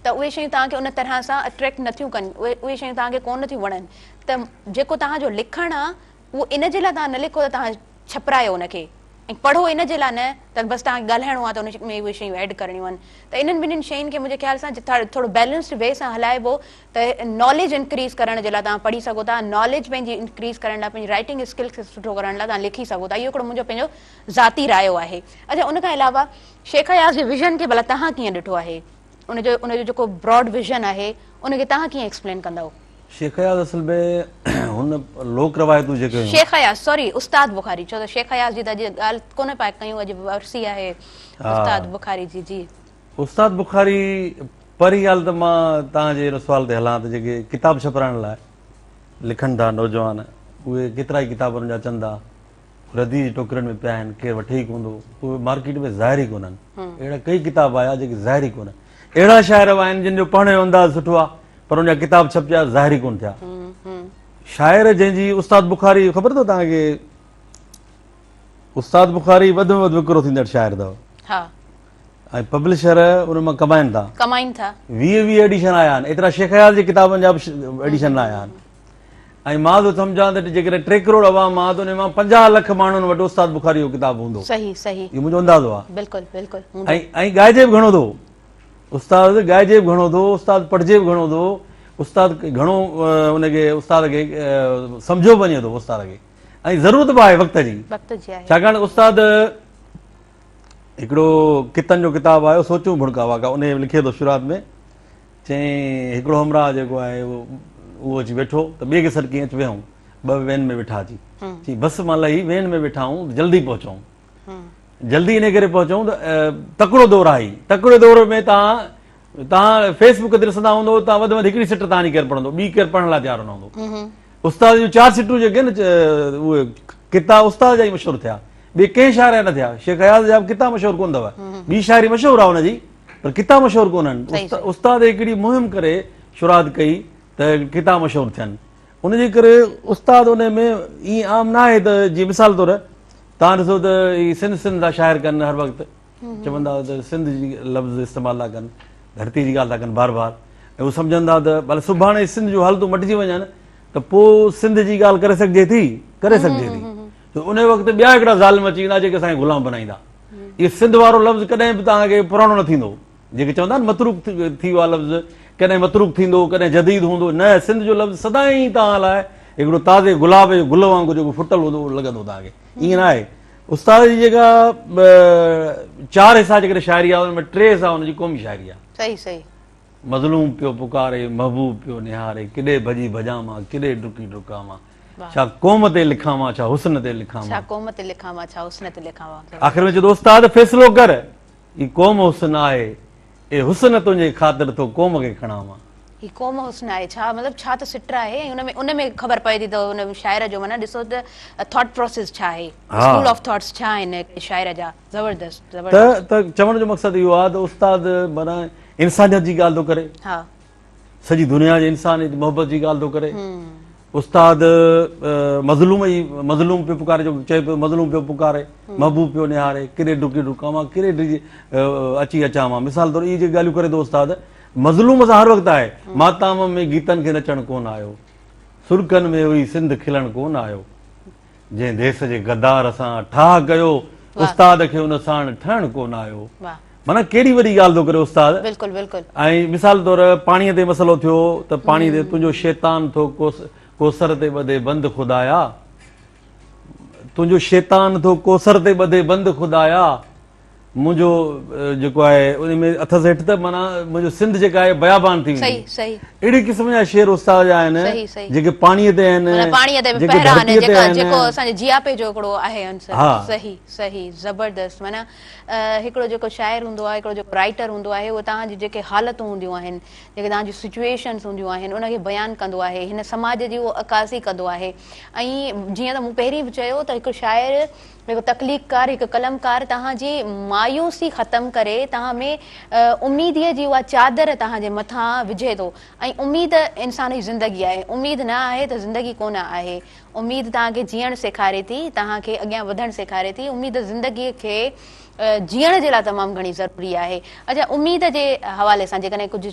त उहे शयूं तव्हांखे उन तरह सां अट्रैक्ट नथियूं कनि, उहे शयूं तव्हांखे कोन नथियूं वणनि। त जेको तव्हांजो लिखणु आहे उहो इन जे लाइ तव्हां न लिखो त तव्हां छपरायो उनखे, ऐं पढ़ो इन जे लाइ न त बसि तव्हांखे ॻाल्हाइणो आहे त उन में उहे शयूं ऐड करणियूं आहिनि। त इन्हनि ॿिन्हिनि शयुनि खे मुंहिंजे ख़्याल सां थोरो बैलेंस्ड वे सां हलाइबो त नॉलेज इंक्रीज़ करण जे लाइ तव्हां पढ़ी सघो था, नॉलेज पंहिंजी इंक्रीज़ करण लाइ, पंहिंजी राइटिंग स्किल्स खे सुठो करण लाइ तव्हां लिखी सघो था। इहो हिकिड़ो मुंहिंजो पंहिंजो ज़ाती रायो आहे। अच्छा, उन खां अलावा शेख अयाज़ जे विजन खे भला तव्हां कीअं ॾिठो आहे, उनजो जेको ब्रॉड विजन आहे उनखे तव्हां कीअं एक्सप्लेन कंदव? शेख अयाज़ असल में हुन लोक रवायतूं जेके शेख अयाज़, सॉरी, उस्ताद बुखारी, छो त शेख अयाज़ जी त अॼु ॻाल्हि कोन पाए कयूं, अॼु वरसी आहे उस्ताद बुखारी जी। जी, उस्ताद बुखारी पहिरीं ॻाल्हि त मां तव्हांजे हिन सुवाल ते हलां त जेके किताब छपाइण लाइ लिखनि था नौजवान, उहे केतिरा ई किताब हुननि जा अचनि था, रदी जी टोकरनि में पिया आहिनि, केरु वठे ई कोन थो, उहे मार्केट में ज़ाहिर ई कोन्हनि। अहिड़ा कई किताब आया जेके ज़ाहिर ई कोन, अहिड़ा शाइर आहिनि जिन जो पढ़ण जो अंदाज़ सुठो आहे पर हुनजा किताब छपिया ज़ाहिर ई कोन थिया। शाइर जंहिंजी उस्ताद बुखारी, ख़बर अथव तव्हांखे, उस्ताद बुखारी वधि में वधि विकिरो थींदड़ शाइर अथव, ऐं पब्लिशर उन मां कमाइनि था। 20 एडिशन आया आहिनि, एतिरा शेख अयाज़ जे किताबनि जा एडिशन न आया आहिनि। ऐं मां थो सम्झां त जेकॾहिं 3 करोड़ आवाम आहे त उन मां 50 लख माण्हुनि वटि उस्ताद बुखारी जो किताब हूंदो। सही सही, इहो मुंहिंजो अंदाज़ो आहे। बिल्कुलु बिल्कुलु। ऐं ॻाइजे बि घणो थो, उस्ताद ॻाइजे बि घणो थो, उस्ताद पढ़िजे बि घणो थो, उस्ताद घणो उनखे उस्ताद खे सम्झो वञे थो उस्ताद खे, ऐं ज़रूरत बि आहे वक़्त जी। छाकाणि उस्ताद हिकिड़ो कितनि जो किताबु आयो, सोचूं भुड़का वाका, उन लिखे थो शुरूआत में, चई हिकिड़ो हमराह जेको आहे उहो अची वेठो त ॿिए खे सॾु कीअं अची वियऊं, 2 वेन में वेठा अची, चई बसि मां लही वेन में वेठा आहियूं, जल्दी पहुचऊं, जल्दी इन करे पहुचऊं त तकिड़ो दौरु आहे। तकिड़े दौर में तव्हां फेसबुक ते ॾिसंदा हूंदो, तव्हां वधि में वधि हिकिड़ी सिट तव्हां केरु पढ़ंदो, ॿी केरु पढ़ण लाइ तयारु न हूंदो। उस्ताद जूं 4 सिटूं जेके आहिनि उहे किताब उस्ताद जा ई मशहूरु थिया, ॿिए कंहिं शाइर न थिया। शेख अयाज़ जा किताब मशहूरु कोन अथव, ॿी शाइरी मशहूरु आहे हुनजी, पर किताब मशहूरु कोन्हनि। उस्ताद हिकिड़ी मुहिम करे शुरूआत कई त किताब मशहूरु थियनि, उनजे करे उस्ताद उन में ईअं आम न आहे त जीअं मिसाल तौरु तव्हां ॾिसो त ही सिंध था शाइर कनि, हर वक़्तु चवंदा त सिंध जी लफ़्ज़ इस्तेमालु था कनि, धरती जी ॻाल्हि था कनि बार बार, ऐं उहे सम्झंदा त भले सुभाणे सिंध जो हालतूं मटिजी वञनि त पोइ सिंध जी ॻाल्हि करे सघिजे थी त उन वक़्तु ॿिया हिकिड़ा ज़ालिम अची वेंदा जेके असांखे ग़ुलाम बनाईंदा। इहो सिंध वारो लफ़्ज़ कॾहिं बि तव्हांखे पुराणो न थींदो, जेके चवंदा आहिनि मतरूक थी वियो आहे लफ़्ज़, कॾहिं मतरूक थींदो कॾहिं जदीद हूंदो, न सिंध जो लफ़्ज़ सदाईं तव्हां लाइ हिकिड़ो ताज़े गुलाब जो गुल वांगुरु जेको फुटल हूंदो उहो लॻंदो तव्हांखे। ईअं न आहे। उस्ताद जी जेका 4 हिसा जेकॾहिं शाइरी आहे उनमें 3 हिसा हुनजी क़ौमी शाइरी आहे। सही सही। मज़लूम पियो पुकारे महबूब पियो निहारे, किॾे भॼी भॼां मां किॾे डुकी डुकां मां, छा क़ौम ते लिखां मां छा हुस्न ते लिखां मां, छा क़ौम ते लिखां मां छा हुस्न ते लिखां मां। आख़िर में चयो उस्ताद फ़ैसिलो कर ही क़ौम हुस्न आहे, ए हुस्न तुंहिंजे ख़ातिर तो क़ौम खे खणां मां। ही क़ौम हुस्न आहे छा मतिलबु छा त सिट आहे ऐं उनमें ख़बर पए थी त उन शाइर जो माना ॾिसो त थॉट प्रोसेस छा आहे, स्कूल ऑफ थॉट्स छा आहिनि शाइर जा। ज़बरदस्त ज़बरदस्त। त चवण जो मक़सदु इहो आहे त उस्ताद माना इंसानियत जी ॻाल्हि थो करे, हा सॼी दुनिया जे इंसान जी मोहबत जी ॻाल्हि थो करे। उस्ताद मज़लूम पियो पुकारे, जो चए पियो मज़लूम पियो पुकारे महबूब पियो निहारे, किॾे डुकी डुकां मां किॾे अची अचां मां। मिसाल तौरु इहे जेके ॻाल्हियूं करे थो उस्ताद, मज़लूम सां हर वक़्तु आहे। माताम में गीतनि खे नचणु कोन आयो, सुरकनि में हुई सिंध खिलणु कोन आयो, जंहिं देश जे गद्दार सां ठाह कयो उस्ताद खे हुन साण ठहणु कोन आयो। माना केॾी वॾी ॻाल्हि थो करे उस्ताद। बिल्कुलु बिल्कुलु। ऐं मिसाल तौरु पाणीअ ते मसइलो थियो त पाणी ते तुंहिंजो शैतान थो कोसर ते ॿधे बंदि खुदाया, तुंहिंजो शैतान थो कोसर ते ॿधे बंदि खुदाया, मुंहिंजो जेको आहे उन में अथसि हेठि त माना मुंहिंजो सिंध जेका आहे बयाबान थी वेंदी। अहिड़ी क़िस्म जा शेर उस्ताद जा आहिनि जेके पाणीअ ते आहिनि, पाणीअ ते पहिरां आहिनि, जेको असांजे जियापे जो हिकिड़ो आहे आंसर। सही सही ज़बरदस्त। माना हिकिड़ो जेको शाइर हूंदो आहे, हिकिड़ो जेको राइटर हूंदो आहे, उहो तव्हांजी जेके हालतूं हूंदियूं आहिनि, जेके तव्हांजी सिचुएशन्स हूंदियूं आहिनि उनखे बयानु कंदो आहे, हिन समाज जी उहो अकासी कंदो आहे। ऐं जीअं त मूं पहिरीं बि चयो त हिकु शाइर, हिकु तकलीफ़कार, हिकु कलमकार तव्हांजी मायूसी ख़तमु करे तव्हां में उमीदीअ जी उहा चादर तव्हांजे मथां विझे थो। ऐं उमीद इंसान जी ज़िंदगी आहे, उमीद न आहे त ज़िंदगी कोन आहे। उमीद तव्हांखे जीअणु सेखारे थी, तव्हांखे अॻियां वधणु सेखारे थी। उमीद ज़िंदगीअ खे जीअण जे लाइ तमामु घणी ज़रूरी आहे। अच्छा, उमीद जे हवाले सां जेकॾहिं कुझु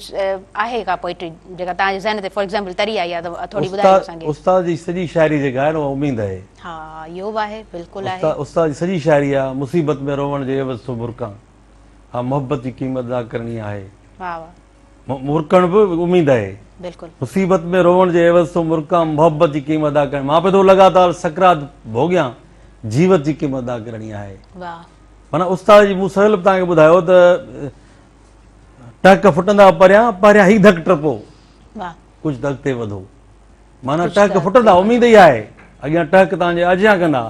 आहे का पोइट्री जेका तव्हांजे ज़हन ते फॉर एग्ज़ाम्पल तरी आई आहे त थोरी ॿुधायो असांखे। उस्ताद जी सॼी शाइरी जेका आहे न उहा उमीद आहे। हा इहो बि आहे, बिल्कुलु आहे। उस्ताद जी सॼी शाइरी आहे मुसीबत में रोवण जे एवज़ तो मुरकां, हा मोहब्बत जी क़ीमत अदा करणी आहे। वाह वाह। मुरकण बि उमीद आहे। बिल्कुलु। मुसीबत में रोवण जे एवज़ तो मुरकां, मोहब्बत जी क़ीमत अदा करणी, मां पे तो लगातार सकरात भोगियां, जीवत जी क़ीमत अदा करणी आहे। वाह। माना उस्ताद जी मूं सवेल बि तव्हांखे ॿुधायो त टक फुटंदा परियां परियां ही धक टपो, कुझु धक ते वधो। माना टक फुटंदा उमीद ई आहे, अॻियां टक तव्हांजे अॼियां कंदा।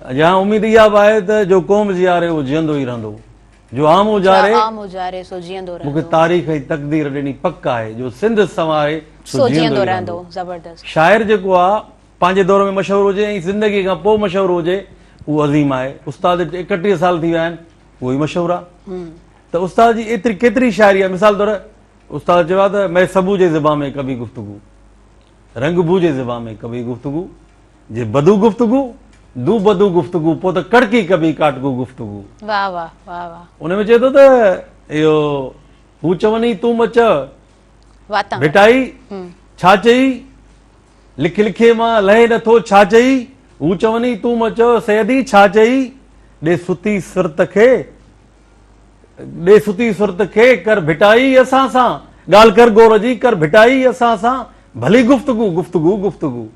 अॼां उमीद इहा बि आहे त जो क़ौम जीआरे उहो जीअंदो ई रहंदो, जो आम उजारे सो जीअंदो रहंदो। मूंखे तारीख़ जी तक़दीर ॾिनी पक आहे, जो सिंध संवारे सो जीअंदो रहंदो। ज़बरदस्त। शाइर जेको आहे पंहिंजे दौर में मशहूरु हुजे ऐं ज़िंदगी खां पोइ मशहूरु हुजे उहो अज़ीम आहे। उस्ताद 31 साल थी विया आहिनि, उहो ई मशहूरु आहे। त उस्ताद जी एतिरी केतिरी शाइरी आहे। मिसाल तौरु उस्ताद चयो आहे त मैं सबू जे ज़िबा में कभी गुफ्तगू, रंग बू जे ज़िबा में कभी गुफ्तगू, जे बदू गुफ्तगू दू बदू गुफ्तगू, पोइ त कड़की कभी काटगू गुफ्तगू। वाह वाह वाह वाह। उन में चए थो त इहो हू चवनी तूं मच भेटाई, छा चई लिख लिखे मां लहे नथो, छा चई हू चवनी तूं मच सैदी, छा चई ॾे सुती सुरत खे, ॾे सुती सुरत खे कर भिटाई असां सां, ॻाल्हि कर गोर जी कर भिटाई असां सां, भली गुफ्तगू गुफ्तगू गुफ्तगू,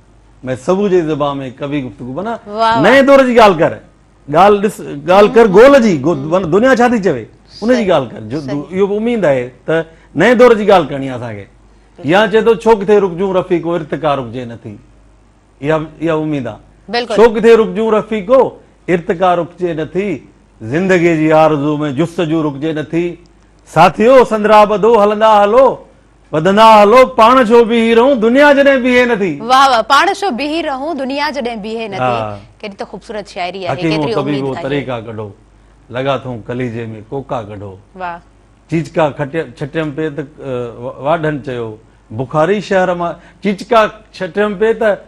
मैं सबू जे ज़िबा में कभी गुफ्तगू। माना नए दौर जी ॻाल्हि कर, ॻाल्हि कर गोल जी, दुनिया छा थी चवे उनजी ॻाल्हि कर। जो इहो बि उमीद आहे त नए दौर जी ॻाल्हि करणी आहे असांखे। या चए थो छो किथे रुकजूं रफ़ीको इर्तिका रुकजे नथी, इहा उमीद आहे। छो किथे रुकजूं रफ़ीको इर्तिका रुकजे नथी, ज़िंदगी जी आरज़ू में जुस्तजू रुकजे नथी, साथियो संदरा ॿधो हलंदा हलो वधंदा हलो, पाण छो बीही रहूं दुनिया जॾहिं बीहे नथी। वाह वाह। पाण छो बीही रहूं दुनिया जॾहिं बीहे नथी, केॾी त ख़ूबसूरत शाइरी आहे। केतिरी उम्मीद आहे। तरीक़ा कढो लगा थो कलीजे में कोका कढो, वाह चीचका छटियम पे त वाढनि चयो बुखारी शहर मां, चीचका छटियम पे त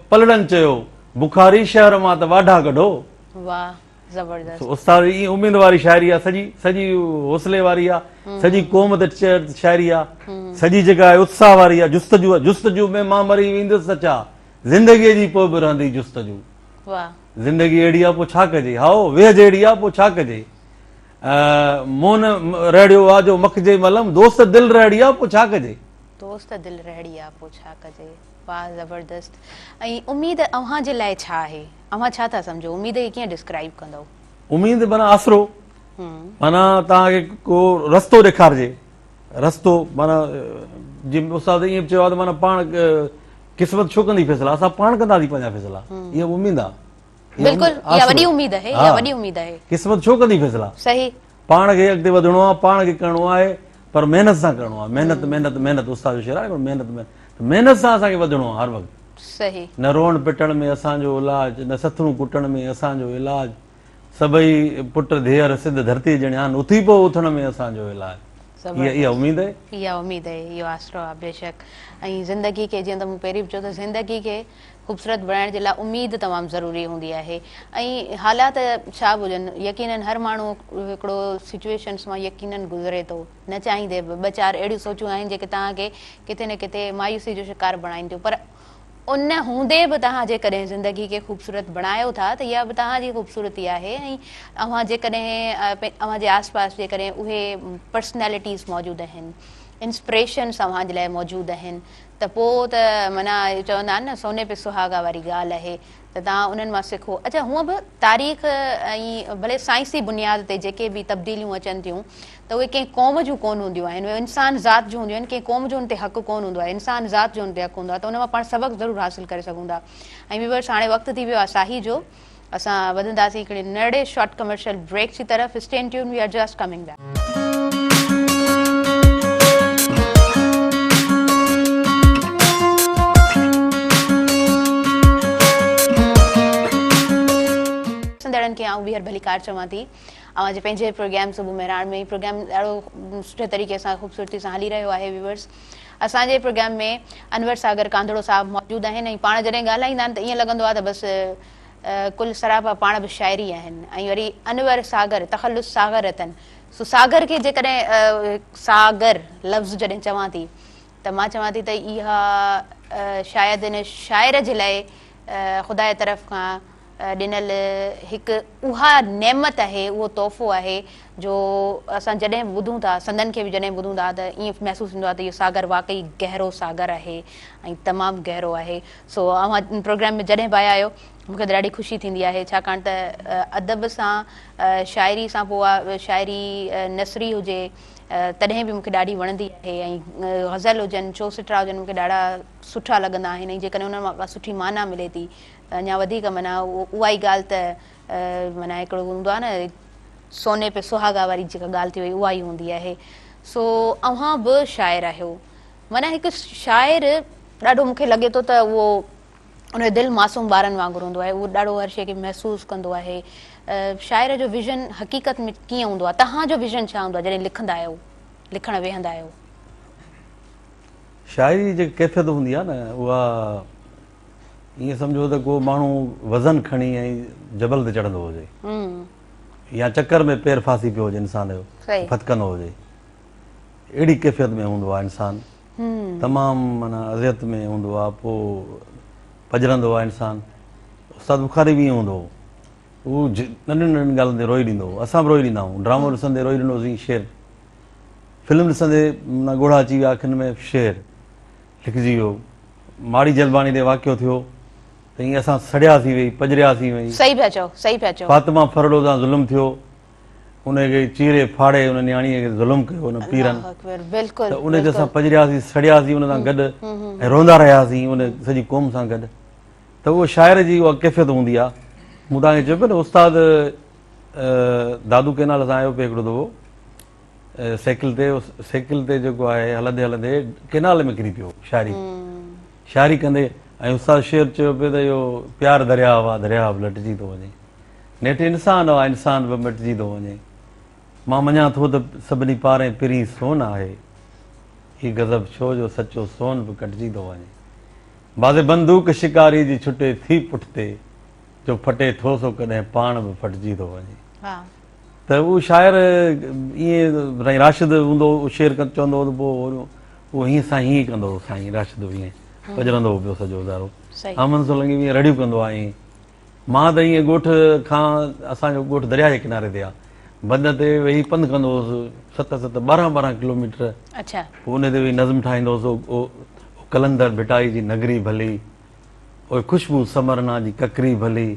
पलड़नि चयो बुखारी शहर मां त वाढा कढो। वाह। ज़बरदस्त। उस्ताद ई उम्मीद वारी शाइरी आहे, सॼी सॼी हौसले वारी आहे, सॼी क़ौम ते शाइरी आहे, सॼी जेका आहे उत्साह वारी आहे, जुस्तजू आहे। जुस्तजू में मां मरी वेंदुसि सचा, ज़िंदगीअ जी पोइ बि रहंदी जुस्तजू। वाह। ज़िंदगी अहिड़ी आहे पोइ छा कजे, हाओ वेह जहिड़ी आहे पोइ छा कजे, मोन रहिड़ियो आहे जो मखजे मलम, दोस्त दिलि रहिड़ी आहे पोइ छा कजे। दोस्त दिलि रहिड़ी आहे पोइ छा कजे। वाह ज़बरदस्त। ऐं उमेद अव्हां जे लाइ छा आहे, अव्हां छा था सम्झो, उमेद खे कीअं डिस्क्राइब कंदव? उमेद माना आसरो, माना तव्हांखे को रस्तो ॾेखारिजे, रस्तो माना जीअं उस्ताद ईअं चयो आहे त माना पाण क़िस्मत छो कंदी फ़ैसिला, असां पाण कंदासीं पंहिंजा फ़ैसिला, इहा उमेद आहे। बिल्कुलु, इहा वॾी उमेद आहे, इहा वॾी उमेद आहे। क़िस्मत छो कंदी फ़ैसिला, सही। पाण खे अॻिते वधिणो आहे, पाण खे करिणो आहे, पर महिनत सां करिणो आहे। महिनत महिनत महिनत उस्ताद जो शेर आहे, महिनत महिनत सां असांखे वधिणो आहे हर वक़्तु। सही। न रोअण पिटण में असांजो इलाज, न सथरूं कुटण में असांजो इलाज, सभई पुट धीअर सिध धरती ॼणियान, उथी पोइ उथण में असांजो इलाज। इहा उमेद आहे, इहा उमेद आहे, इहो आसरो आहे बेशक। ऐं ज़िंदगी खे जीअं त मूं पहिरीं बि चयो त ज़िंदगी खे ख़ूबसूरत बणाइण जे लाइ उमेद तमामु ज़रूरी हूंदी आहे। ऐं हालात छा बि हुजनि, यकीनन हर माण्हू हिकिड़ो सिचुएशन्स मां यकीनन गुज़रे थो, न चाहींदे बि। ॿ चारि अहिड़ियूं सोचूं आहिनि जेके तव्हांखे किथे न किथे मायूसी जो शिकार बणाइनि थियूं, पर उन हूंदे बि तव्हां जेकॾहिं ज़िंदगी खे ख़ूबसूरत बणायो था त इहा बि तव्हांजी ख़ूबसूरती आहे। ऐं अव्हां जेकॾहिं अव्हां जे आस पास जेकॾहिं उहे पर्सनैलिटीज़ मौजूदु आहिनि, इंस्पिरेशन्स अव्हां जे लाइ मौजूदु आहिनि, त पोइ त माना चवंदा आहिनि न सोने पे सुहागा वारी ॻाल्हि आहे, त तव्हां उन्हनि मां सिखो। अच्छा, हूअं बि तारीख़ ऐं भले साइंसी बुनियाद ते जेके बि तब्दीलियूं अचनि थियूं त उहे कंहिं क़ौम जूं कोन हूंदियूं आहिनि, उहे इंसान ज़ात जूं हूंदियूं आहिनि। कंहिं क़ौम जो हुन ते हक़ु कोन हूंदो आहे, इंसान ज़ात जो हुन ते हक़ु हूंदो आहे, त उन मां पाण सबक़ु ज़रूरु हासिलु करे सघूं था। ऐं व्यूअर्स, हाणे वक़्तु थी वियो आहे साही जो, असां वधंदासीं हिकिड़े नंढे शॉर्ट कमर्शियल ब्रेक जी तरफ़। Stay tune, we are just coming back. खे आऊं ॿीहर भलीकार चवां थी। अवांजे पंहिंजे प्रोग्राम सुबुह मेहरान में प्रोग्राम ॾाढो सुठे तरीक़े सां ख़ूबसूरती सां हली रहियो आहे। व्यूअर्स, असांजे प्रोग्राम में अनवर सागर कांधड़ो साहब मौजूदु आहिनि। ऐं पाण जॾहिं ॻाल्हाईंदा आहिनि त ईअं लॻंदो आहे त बसि कुल सरापा पाण बि शाइरी आहिनि। ऐं वरी अनवर सागर, तख़ल्लुस सागर अथनि। सो सागर खे जेकॾहिं सागर लफ़्ज़ जॾहिं चवां थी त मां चवां थी त इहा शायदि इन शाइर जे लाइ ख़ुदा जे तरफ़ खां ॾिनल हिकु उहा नेमत आहे, उहो तोहफ़ो आहे जो असां जॾहिं बि ॿुधूं था, संदन खे बि जॾहिं ॿुधूं था त ईअं महसूसु थींदो आहे त इहो सागर वाक़ई गहरो सागर आहे ऐं तमामु गहरो आहे। सो अव्हां प्रोग्राम में जॾहिं बि आया आहियो मूंखे त ॾाढी ख़ुशी थींदी आहे, छाकाणि त अदब सां शाइरी सां पोइ शाइरी नसरी हुजे तॾहिं बि मूंखे ॾाढी वणंदी आहे। ऐं ग़ज़ल हुजनि, चौसिटरा हुजनि, मूंखे ॾाढा सुठा लॻंदा आहिनि। ऐं जेकॾहिं उन मां सुठी माना मिले थी त अञा वधीक माना उहा ई ॻाल्हि त माना हिकिड़ो हूंदो आहे न सोने पे सुहागा वारी जेका ॻाल्हि थी वई उहा ई हूंदी आहे। सो अव्हां बि शाइर आहियो, माना हिकु शाइर ॾाढो मूंखे लॻे थो त उहो उनजो दिलि मासूम ॿारनि वांगुरु हूंदो आहे, उहो ॾाढो हर शइ खे महसूसु कंदो आहे। शाइर जो विज़न हक़ीक़त में कीअं हूंदो आहे, तव्हांजो विज़न छा हूंदो आहे जॾहिं लिखंदा आहियो, लिखणु वेहंदा आहियो? शाइरी जेकी कैफ़ियत हूंदी आहे न, उहा ईअं सम्झो त को माण्हू वज़न खणी ऐं जबल ते चढ़ंदो हुजे या चकर में पेर फासी पियो हुजे इंसान जो, फतकंदो हुजे, अहिड़ी कैफ़ियत में हूंदो आहे इंसानु। तमामु माना अज़ियत में हूंदो आहे, पोइ पजरंदो आहे इंसानु। उस्ताद बुखारी बि ईअं हूंदो हो, उहो नंढियुनि नंढियुनि ॻाल्हियुनि ते रोई ॾींदो हो, असां बि रोई ॾींदा आहियूं। ड्रामो ॾिसंदे रोई ॾिनोसीं शेर, फिल्म ॾिसंदे माना ॻोढ़ा अची विया अखियुनि में, शेर लिखिजी वियो। माड़ी जलबाणी ते वाक़ियो थियो त ईअं असां सड़ियासीं वेई, पजरियासीं वेई। सही पिया चओ, सही पिया चओ। फातिमा फरड़ो सां ज़ुल्म थियो, उनखे चीरे फाड़े उन नियाणीअ खे ज़ुल्म कयो उन पीरनि, त उन ते असां पजरियासीं, सड़ियासीं उन सां गॾु ऐं रोंदा रहियासीं उन सॼी क़ौम सां गॾु। त उहो शाइर जी उहा कैफ़ियत हूंदी आहे। मूं तव्हांखे चयो पियो न, उस्ताद दादू केनाल सां आयो पियो हिकिड़ो दफ़ो साइकिल ते जेको आहे हलंदे हलंदे केनाल में किरी पियो शाइरी कंदे, ऐं उस्ताद शेर चयो पियो त इहो प्यार दरियाव आहे, दरियाव लटिजी थो वञे, नेठि इंसानु आहे, इंसान बि मिटिजी थो वञे। मां मञा थो त सभिनी पारे पिरी सोन आहे, हीउ गज़ब छो जो सचो सोन बि कटिजी थो वञे। बाज़े बंदूक शिकारी जी छुटे थी पुठिते, जो फटे थो सो कॾहिं पाण बि फटिजी थो वञे। वाह त उहो शाइर ईअं साईं राशिद हूंदो शेर चवंदो त पोइ उहो हीअं साईं हीअं कंदो हो साईं राशिद ईअं पजरंदो हो पियो सॼो हज़ारो सही आमन सोलंगी ईअं रड़ियूं कंदो आहे ईअं। मां त ईअं ॻोठ खां असांजो ॻोठु दरिया जे किनारे ते आहे बंद ते वेही पंधु कंदो हुउसि 7-12 किलोमीटर। अच्छा पोइ उन ते वेही नज़म ठाहींदो हुउसि कलंदर भिटाई जी नगरी भली ओए ख़ुशबू समरना जी ककरी भली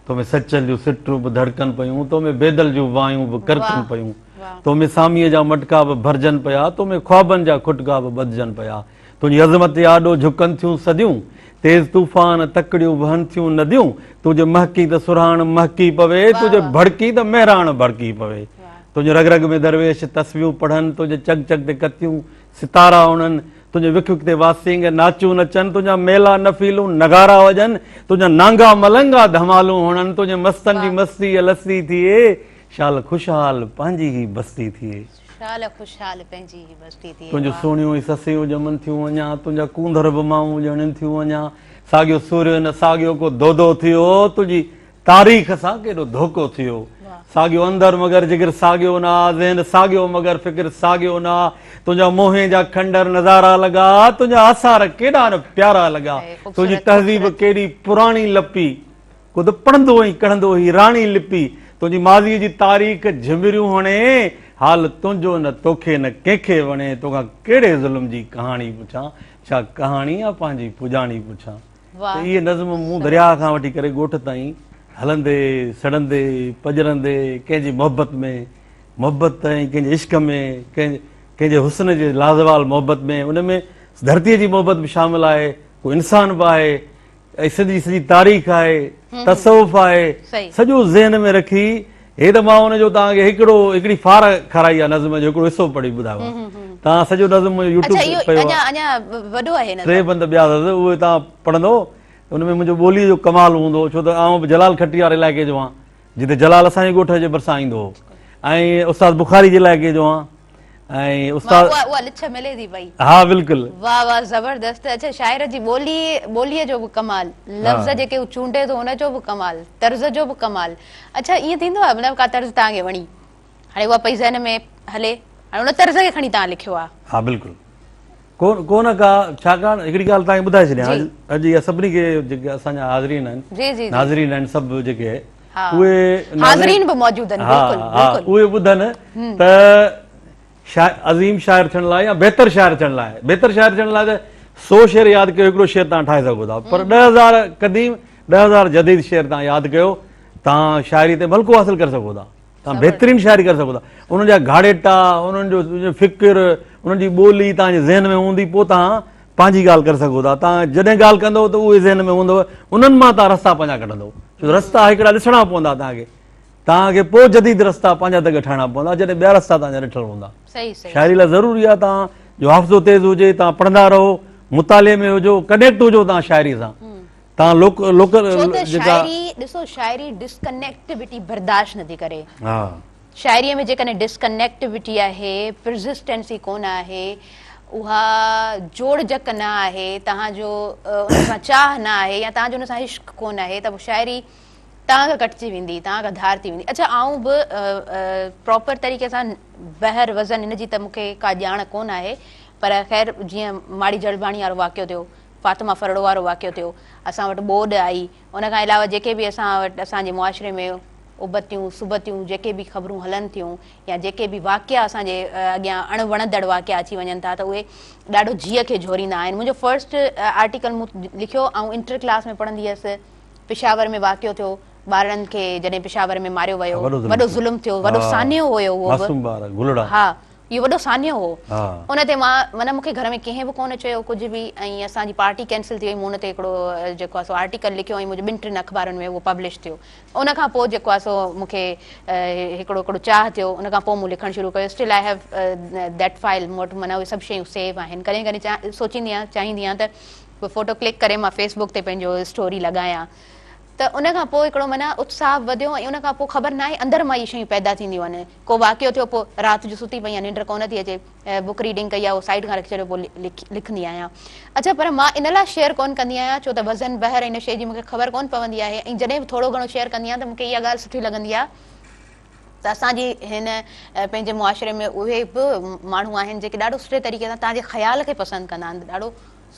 तोमें सचल जूं सिटूं बि धड़कनि पियूं तोमें बेदल जूं वायूं बि करकनि पियूं तोमें सामीअ जा मटका बि भरजनि पिया तोमें ख्वाबनि जा खुटका बि ॿधजनि पिया तुंहिंजी अज़मत आॾो झुकनि थियूं सदियूं तेज़ तूफ़ान तकड़ियूं वहनि थियूं नदियूं तुंहिंजे महकी त सुराण महकी पवे तुंहिंजे भड़की त महिराण भड़की पवे तुंहिंजे रग रग में दरवेश तस्वीरूं पढ़नि तुंहिंजे चग चग ते कतियूं सितारा उणनि तुंहिंजे विख विख ते वासींग नाचूं नचनि तुंहिंजा मेला नफ़ीलूं नगारा वॼनि तुंहिंजा नांगा मलंगा धमालूं हुअणनि तुंहिंजे मस्तनि जी मस्ती लस्सी थिए शाल ख़ुशहाल पंहिंजी ई बस्ती थिए शाल खुशहाल पंहिंजी ई बस्ती थिए तुंहिंजूं सोनियूं ई ससियूं ॼमनि थियूं अञा तुंहिंजा कूंदर बि माऊं ॼणनि थियूं अञा साॻियो सूर्य न साॻियो को दोदो थियो तुंहिंजी तारीख़ सां केॾो धोखो थियो साॻियो अंदर मगर जिगर साॻियो न ज़हन साॻियो मगर फ़िक्र साॻियो न तुंहिंजा मोहे जा खंडर नज़ारा लॻा तुंहिंजा आसार केॾा न प्यारा लॻा तुंहिंजी तहज़ीब केॾी पुराणी लपी ख़ुदि पढ़ंदो ऐं कढ़ंदो ही राणी लिपी तुंहिंजी माज़ीअ जी तारीख़ झिमरियूं हणे हाल तुंहिंजो न तोखे न कंहिंखे वणे तोखां कहिड़े ज़ुल्म जी कहाणी पुछां छा कहाणी आहे पंहिंजी पुॼाणी पुछां। त इहे नज़म मूं दरिया खां वठी करे ॻोठ ताईं हलंदे सड़ंदे पजरंदे कंहिंजी मोहबत में मोहबत ऐं कंहिंजे इश्क में कंहिंजे हुस्न जे लाज़वाल मोहबत में उन में धरतीअ जी मोहबत बि शामिल आहे को इंसान बि आहे ऐं सॼी तारीख़ आहे तसवुफ़ आहे सॼो ज़हन में रखी हे त मां हुनजो तव्हांखे हिकिड़ी फार खाराई आहे नज़म जो हिकिड़ो हिसो पढ़ी ॿुधायो तव्हां सॼो नज़म यूट्यूब टे बंद ॿिया अथसि उहे तव्हां पढ़ंदो उन में मुंहिंजो ॿोलीअ जो कमाल हूंदो छो त आउं बि जलाल खट्टी वारे इलाइक़े जो आहियां जिते जलाल असांजे ॻोठ जे भरिसां ईंदो हो ऐं उस्ताद बुखारी जे इलाइक़े जो आहियां ऐं उस्ताद हा बिल्कुलु वाह वाह ज़बरदस्त। अच्छा शाइर जी ॿोलीअ जो बि कमाल लफ़्ज़ जेके चूंडे थो हुनजो बि कमाल तर्ज़ जो बि कमाल। अच्छा ईअं थींदो आहे मतिलबु का तर्ज़ तव्हांखे वणी हाणे उहा पई ज़हन में हले हाणे हुन तर्ज़ खे खणी तव्हां लिखियो आहे। हा बिल्कुलु कोन का छाकाणि हिकिड़ी ॻाल्हि तव्हांखे ॿुधाए छॾियां अॼु इहा सभिनी खे जेके असांजा हाज़रीन आहिनि नाज़रीन आहिनि सभु जेके उहे उहे ॿुधनि त अज़ीम शाइर थियण लाइ या बहितर शाइर थियण लाइ त 100 शेर यादि कयो हिकिड़ो शेर तव्हां ठाहे सघो था पर 10,000 क़दीम 10,000 जदीद शेर तव्हां यादि कयो तव्हां शाइरी ते मलको हासिल करे सघो था तव्हां बहितरीन शाइरी करे सघो था उन्हनि जा घाड़ेटा उन्हनि जो फ़िक्र उन्हनि जी ॿोली तव्हांजे ज़हन में हूंदी पोइ तव्हां पंहिंजी ॻाल्हि करे सघो था तव्हां जॾहिं ॻाल्हि कंदव त उहे ज़हन में हूंदव उन्हनि मां तव्हां रस्ता पंहिंजा कढंदव छो रस्ता हिकिड़ा ॾिसणा पवंदा तव्हांखे पोइ जदीद रस्ता पंहिंजा तक ठाहिणा पवंदा जॾहिं ॿिया रस्ता तव्हांजा ॾिठल हूंदा। शाइरी लाइ ज़रूरी आहे तव्हां जो हाफ़्ज़ो तेज़ हुजे तव्हां पढ़ंदा रहो मुताले में हुजो कनेक्ट हुजो तव्हां शाइरी सां तव्हां ॾिसो शाइरी डिस्कनेक्टिविटी बर्दाश्त नथी करे शाइरीअ में जेकॾहिं डिस्कनेक्टिविटी आहे परसिस्टेंसी कोन आहे उहा जोड़जक न आहे तव्हांजो उन सां चाह न आहे या तव्हांजो उन सां इश्क कोन आहे त शाइरी तव्हांखां कटिजी वेंदी तव्हांखां धार थी वेंदी। अच्छा आऊं बि प्रॉपर तरीक़े सां बहर वज़न हिन जी त मूंखे का ॼाण कोन आहे पर ख़ैर जीअं माड़ी जलबाणी वारो वाक़ियो थियो फातिमा फरड़ो वारो वाक़ियो थियो असां वटि ॿोॾि आई उन खां अलावा जेके बि असां वटि असांजे मुआशिरे में उबतियूं सुबतियूं जेके बि ख़बरूं हलनि थियूं या जेके बि वाक़िया असांजे अॻियां अणवणंदड़ वाक़िया अची वञनि था त उहे ॾाढो जीअ खे झोरींदा आहिनि। मुंहिंजो फर्स्ट आर्टिकल मूं लिखियो ऐं इंटर क्लास में पढ़ंदी हुअसि पेशावर में वाक़ियो थियो ॿारनि खे जॾहिं पेशावर में मारियो वियो वॾो ज़ुल्म थियो वॾो सान्यो हुयो उहो हा इहो वॾो सान्यो हो उन ते मां माना मूंखे घर में कंहिं बि कोन चयो कुझु बि ऐं असांजी पार्टी कैंसिल थी वई मूं हुन ते हिकिड़ो जेको आहे सो आर्टिकल लिखियो ऐं मुंहिंजे 2-3 अख़बारुनि में उहो पब्लिश थियो उन खां पोइ जेको आहे सो मूंखे हिकिड़ो चाह थियो उन खां पोइ मूं लिखणु शुरू कयो still I have that file मूं वटि माना उहे सभु शयूं सेव आहिनि कॾहिं कॾहिं सोचींदी आहियां चाहींदी आहियां त उहे फ़ोटो क्लिक करे मां फेसबुक ते पंहिंजो स्टोरी लॻायां त उन खां पोइ हिकिड़ो माना उत्साह वधियो ऐं उन खां पोइ ख़बर न आहे अंदरि मां इहे शयूं पैदा थींदियूं आहिनि। को वाक़ियो थियो पोइ राति जो सुती पई आहियां, निंड कोन थी अचे, बुक रीडिंग कई आहे उहो साइड खां रखी छॾियो, पोइ लिखंदी आहियां। अच्छा, पर मां इन लाइ शेयर कोन कंदी आहियां छो त वज़न बहर इन शइ जी मूंखे ख़बर कोन पवंदी आहे, ऐं जॾहिं बि थोरो घणो शेयर कंदी आहियां त मूंखे इहा ॻाल्हि सुठी लॻंदी आहे त असांजी हिन पंहिंजे मुआशिरे में उहे बि माण्हू आहिनि जेके ॾाढो सुठे तरीक़े सां तव्हांजे ख़्याल खे पसंदि कंदा आहिनि। ॾाढो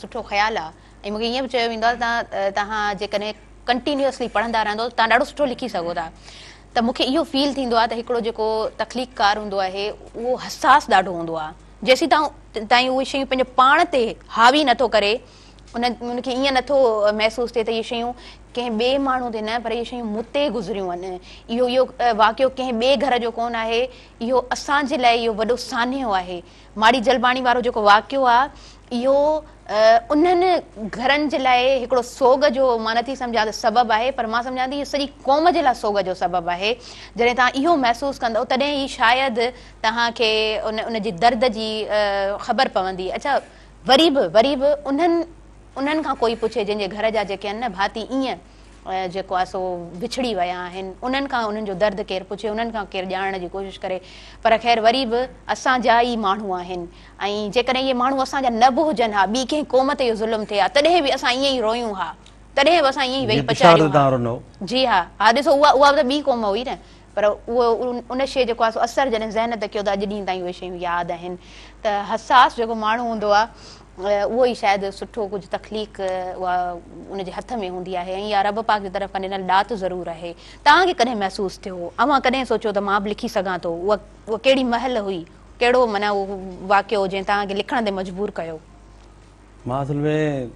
सुठो ख़्यालु आहे। ऐं मूंखे ईअं बि चयो वेंदो आहे तव्हां जेकॾहिं कंटिन्यूअसली पढ़ंदा रहंदो तव्हां ॾाढो सुठो लिखी सघो था। त मूंखे इहो फील थींदो आहे त हिकिड़ो जेको तख़लीक़कार हूंदो आहे उहो हसास ॾाढो हूंदो आहे। जेसीं ताईं उहे शयूं पंहिंजे पाण ते हावी नथो करे, उनखे ईअं नथो महसूसु थिए त इहे शयूं कंहिं ॿिए माण्हू ते न, पर इहे शयूं मूं ते गुज़रियूं आहिनि। इहो वाक़ियो कंहिं ॿिए घर जो कोन आहे, इहो असांजे लाइ इहो वॾो सान्हो आहे। माड़ी जलबाणी वारो जेको वाक़ियो आहे इहो उन्हनि घरनि जे लाइ हिकिड़ो सोग जो मां नथी सम्झां त सबबु आहे, पर मां सम्झां थी इहो सॼी क़ौम जे लाइ सोग जो सबबु आहे। जॾहिं तव्हां इहो महसूसु कंदव तॾहिं ई शायदि तव्हांखे उनजी दर्द जी ख़बर पवंदी। अच्छा, वरी बि उन्हनि खां कोई पुछे जंहिंजे घर जा जेके आहिनि न भाती ईअं जेको आहे सो विछड़ी विया आहिनि, उन्हनि खां उन्हनि जो दर्द केरु पुछे, उन्हनि खां केरु ॼाणण जी कोशिशि करे। पर ख़ैर वरी बि असांजा ई माण्हू आहिनि, ऐं जेकॾहिं इहे माण्हू असांजा न बि हुजनि हा, ॿी कंहिं क़ौम ते इहो ज़ुल्म थिए हा, तॾहिं बि असां ईअं ई रोयूं हा, तॾहिं बि असां ईअं ई वेही पचायूं हा। जी हा, ॾिसो उहा त ॿी क़ौम हुई न, पर उहो उन शइ जेको आहे सो असरु जॾहिं ज़हन ते कयो त अॼु ॾींहं ताईं उहे शयूं यादि आहिनि। त हसास जेको माण्हू हूंदो आहे उहो ई शायदि सुठो कुझु तख़लीक़ उहा उनजे हथ में हूंदी आहे, ऐं इहा रब पाक जी तरफ़ खां ॾिनल ॾात ज़रूरु आहे। तव्हांखे कॾहिं महसूसु थियो, अव्हां कॾहिं सोचियो त मां बि लिखी सघां थो? उहा कहिड़ी महल हुई, कहिड़ो माना उहो वाक़ियो जंहिं तव्हांखे लिखण ते मजबूर कयो? मां असल में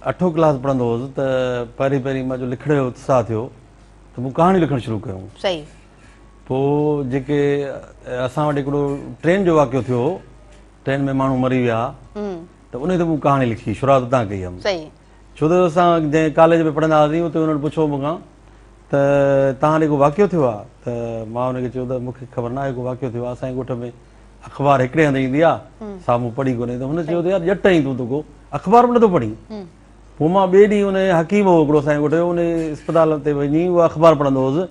8 क्लास पढ़ंदो हुउसि त पहिरीं मां जो लिखण जो उत्साह थियो त मूं कहाणी लिखणु शुरू कयूं। सही। पोइ जेके असां वटि हिकिड़ो ट्रेन जो वाक़ियो थियो, ट्रेन में माण्हू मरी विया त उन ते मूं कहाणी लिखी, शुरूआत उतां कई हुअमि। सही। छो त असां जंहिं कॉलेज में पढ़ंदा हुआसीं उते हुननि पुछो मूंखां त तव्हां ॾे को वाक़ियो थियो आहे? त मां हुनखे चयो त मूंखे ख़बर न आहे को वाक़ियो थियो आहे, असांजे ॻोठ में अख़बार हिकिड़े हंधि ईंदी आहे, साम्हूं पढ़ी कोन्हे। त हुन चयो त यार ॼट ई तूं को अख़बार बि नथो पढ़ी। पोइ मां ॿिए ॾींहुं उन हकीम हो हिकिड़ो असांजे ॻोठ जो, उन अस्पताल ते वञी उहा अख़बार पढ़ंदो हुउसि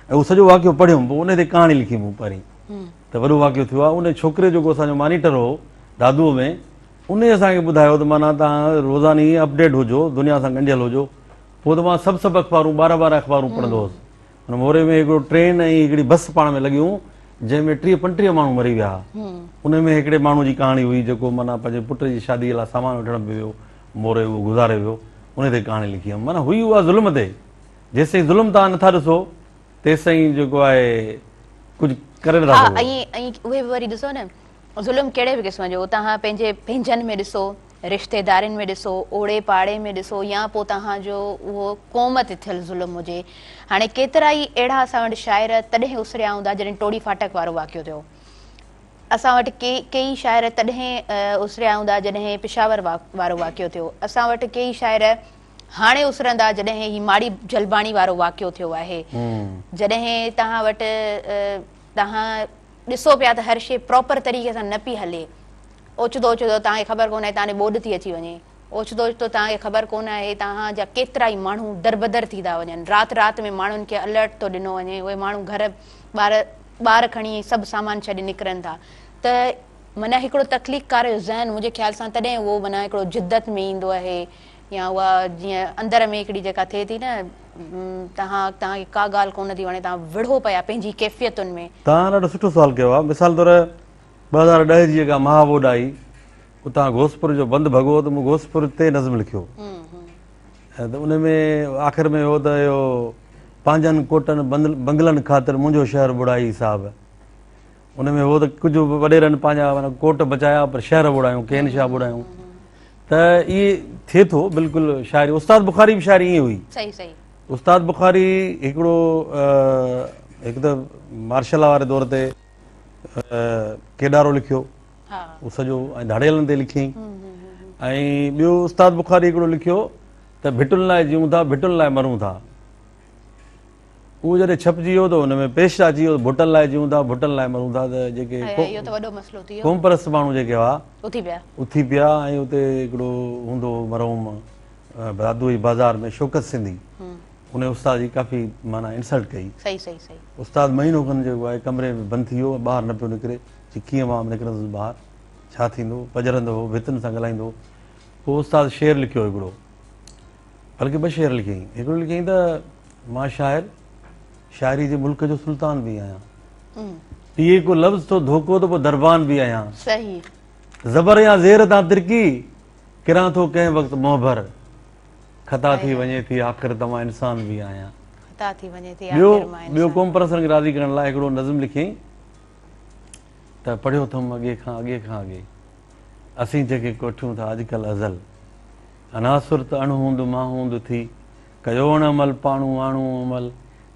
ऐं उहो सॼो वाक़ियो पढ़ियुमि। पोइ उन ते कहाणी लिखी मूं पहिरीं, त वॾो वाक़ियो थियो आहे। उन छोकिरे जेको असांजो मॉनिटर हो दादूअ में, उन असांखे ॿुधायो त माना तव्हां रोज़ानी अपडेट हुजो, दुनिया सां ॻंढियल हुजो। पोइ त मां सभु अख़बारूं 12 अख़बारूं पढ़ंदो हुउसि। हुन मोरे में हिकिड़ो ट्रेन ऐं हिकिड़ी बस पाण में लॻियूं जंहिंमें 30-35 माण्हू मरी विया। उन में हिकिड़े माण्हू जी कहाणी हुई जेको माना पंहिंजे पुट जी शादीअ लाइ सामान वठण में वियो, मोरे उहो गुज़ारे वियो, उन ते कहाणी लिखी हुअमि। माना हुई उहा ज़ुल्म ते, जेसिताईं ज़ुल्म तव्हां नथा ॾिसो तेसिताईं जेको आहे कुझु करे नथा सघो। ऐं उहे बि वरी ॾिसो न ज़ुल्म कहिड़े बि क़िस्म जो, तव्हां पंहिंजे पंहिंजनि में ॾिसो, रिश्तेदारनि में ॾिसो, ओड़े पाड़े में ॾिसो, या पोइ तव्हांजो उहो क़ौम ते थियल ज़ुल्म हुजे। हाणे केतिरा ई अहिड़ा असां वटि शाइर तॾहिं उसरिया हूंदा जॾहिं टोड़ी फाटक वारो वाक़ियो थियो। असां वटि कई शाइर तॾहिं उसरिया हूंदा जॾहिं पिशावर वारो वाक़ियो थियो। असां वटि कई शाइर हाणे उसरंदा जॾहिं ही माड़ी जलबाणी वारो वाक़ियो थियो आहे। जॾहिं तव्हां वटि तव्हां ॾिसो पिया त हर शइ प्रॉपर तरीक़े सां न पई हले, ओचितो तव्हांखे ख़बर कोन आहे तव्हांजे ॿोॾि थी अची वञे, ओचितो तव्हांखे ख़बर कोन आहे तव्हांजा केतिरा ई माण्हू दरबदर थी था वञनि, राति में माण्हुनि खे अलर्ट थो ॾिनो वञे, उहे माण्हू घर ॿार खणी सभु सामान छॾे निकिरनि था। त माना हिकिड़ो तख़लीक़कार जो ज़हन मुंहिंजे ख़्याल सां तॾहिं उहो माना हिकिड़ो जिद्दत में ईंदो आहे, या उहा जीअं अंदर में हिकिड़ी जेका थिए थी न, तव्हांखे का ॻाल्हि कोन थी वणे, तव्हां विढ़ो पिया पंहिंजी कैफ़ियतुनि में। तव्हां ॾाढो सुठो सुवालु कयो आहे। मिसाल तौरु 2010 जी जेका महाबोड आई, उतां घोसपुर जो बंदि भॻो त मूं घोसपुर ते नज़्म लिखियो, ऐं त उन में आख़िर में हो त इहो पंहिंजनि कोटनि बंगलनि ख़ातिर मुंहिंजो शहर बुड़ाई साहिब। उन में हो त कुझु वॾेरनि पंहिंजा माना कोट बचाया पर शहर बुड़ायूं, केन छा बुड़ायूं। त इहे थिए थो बिल्कुलु शाइरी। उस्ताद बुखारी बि शाइरी ईअं हुई। सही सही। उस्ताद बुखारी हिकिड़ो हिकु त मार्शल वारे दौर ते केॾारो लिखियो, उहो सॼो ऐं धाड़ियलनि ते लिखियईं। ऐं ॿियो उस्ताद बुखारी हिकिड़ो लिखियो त भिटुनि लाइ जियूं था, भिटुनि लाइ मरूं था। उहो जॾहिं छपजी वियो त हुन में पेश अची वियो भुटनि लाइ जियूं था, भुटनि लाइ मरूं था। त जेके क़ौम परस्त माण्हू जेके हुआ उथी पिया, ऐं उते हिकिड़ो हूंदो मरहूम दादू जी बाज़ार में शौकत सिंधी, उन उस्ताद जी काफ़ी माना इंसल्ट कई। सही सही सही। उस्ताद महीनो खनि जेको आहे कमरे में बंदि थी वियो, ॿाहिरि न पियो निकिरे, चई कीअं मां निकिरंदुसि ॿाहिरि, छा थींदो, पजरंदो हो, भितुनि सां ॻाल्हाईंदो। पोइ उस्ताद शेर लिखियो हिकिड़ो, बल्कि 2 शेर लिखियईं। हिकिड़ो लिखियईं त मां शाइरी जे मुल्क जो सुल्तान बि आहियां, पीए को लफ़्ज़ तो धोखो तो पोइ दरबान बि आहियां, सही। ज़बर या ज़ेर तां तिरकी किरां थो कंहिं वक़्तु मोहबर, ख़ता थी वञे थी आख़िर त मां इंसान बि आहियां। खता थी वञे थी ॿियो आख़िर मां ॿियो क़ौम परसनि खे राज़ी करण लाइ हिकिड़ो नज़म लिखियईं त पढ़ियो अथमि अॻे खां अॻे, असीं जेके कोठियूं था अॼुकल्ह अज़ल, अनासुर त अणहूंद माहूंद थी, कयो अण अमल पाणू आणू अमल,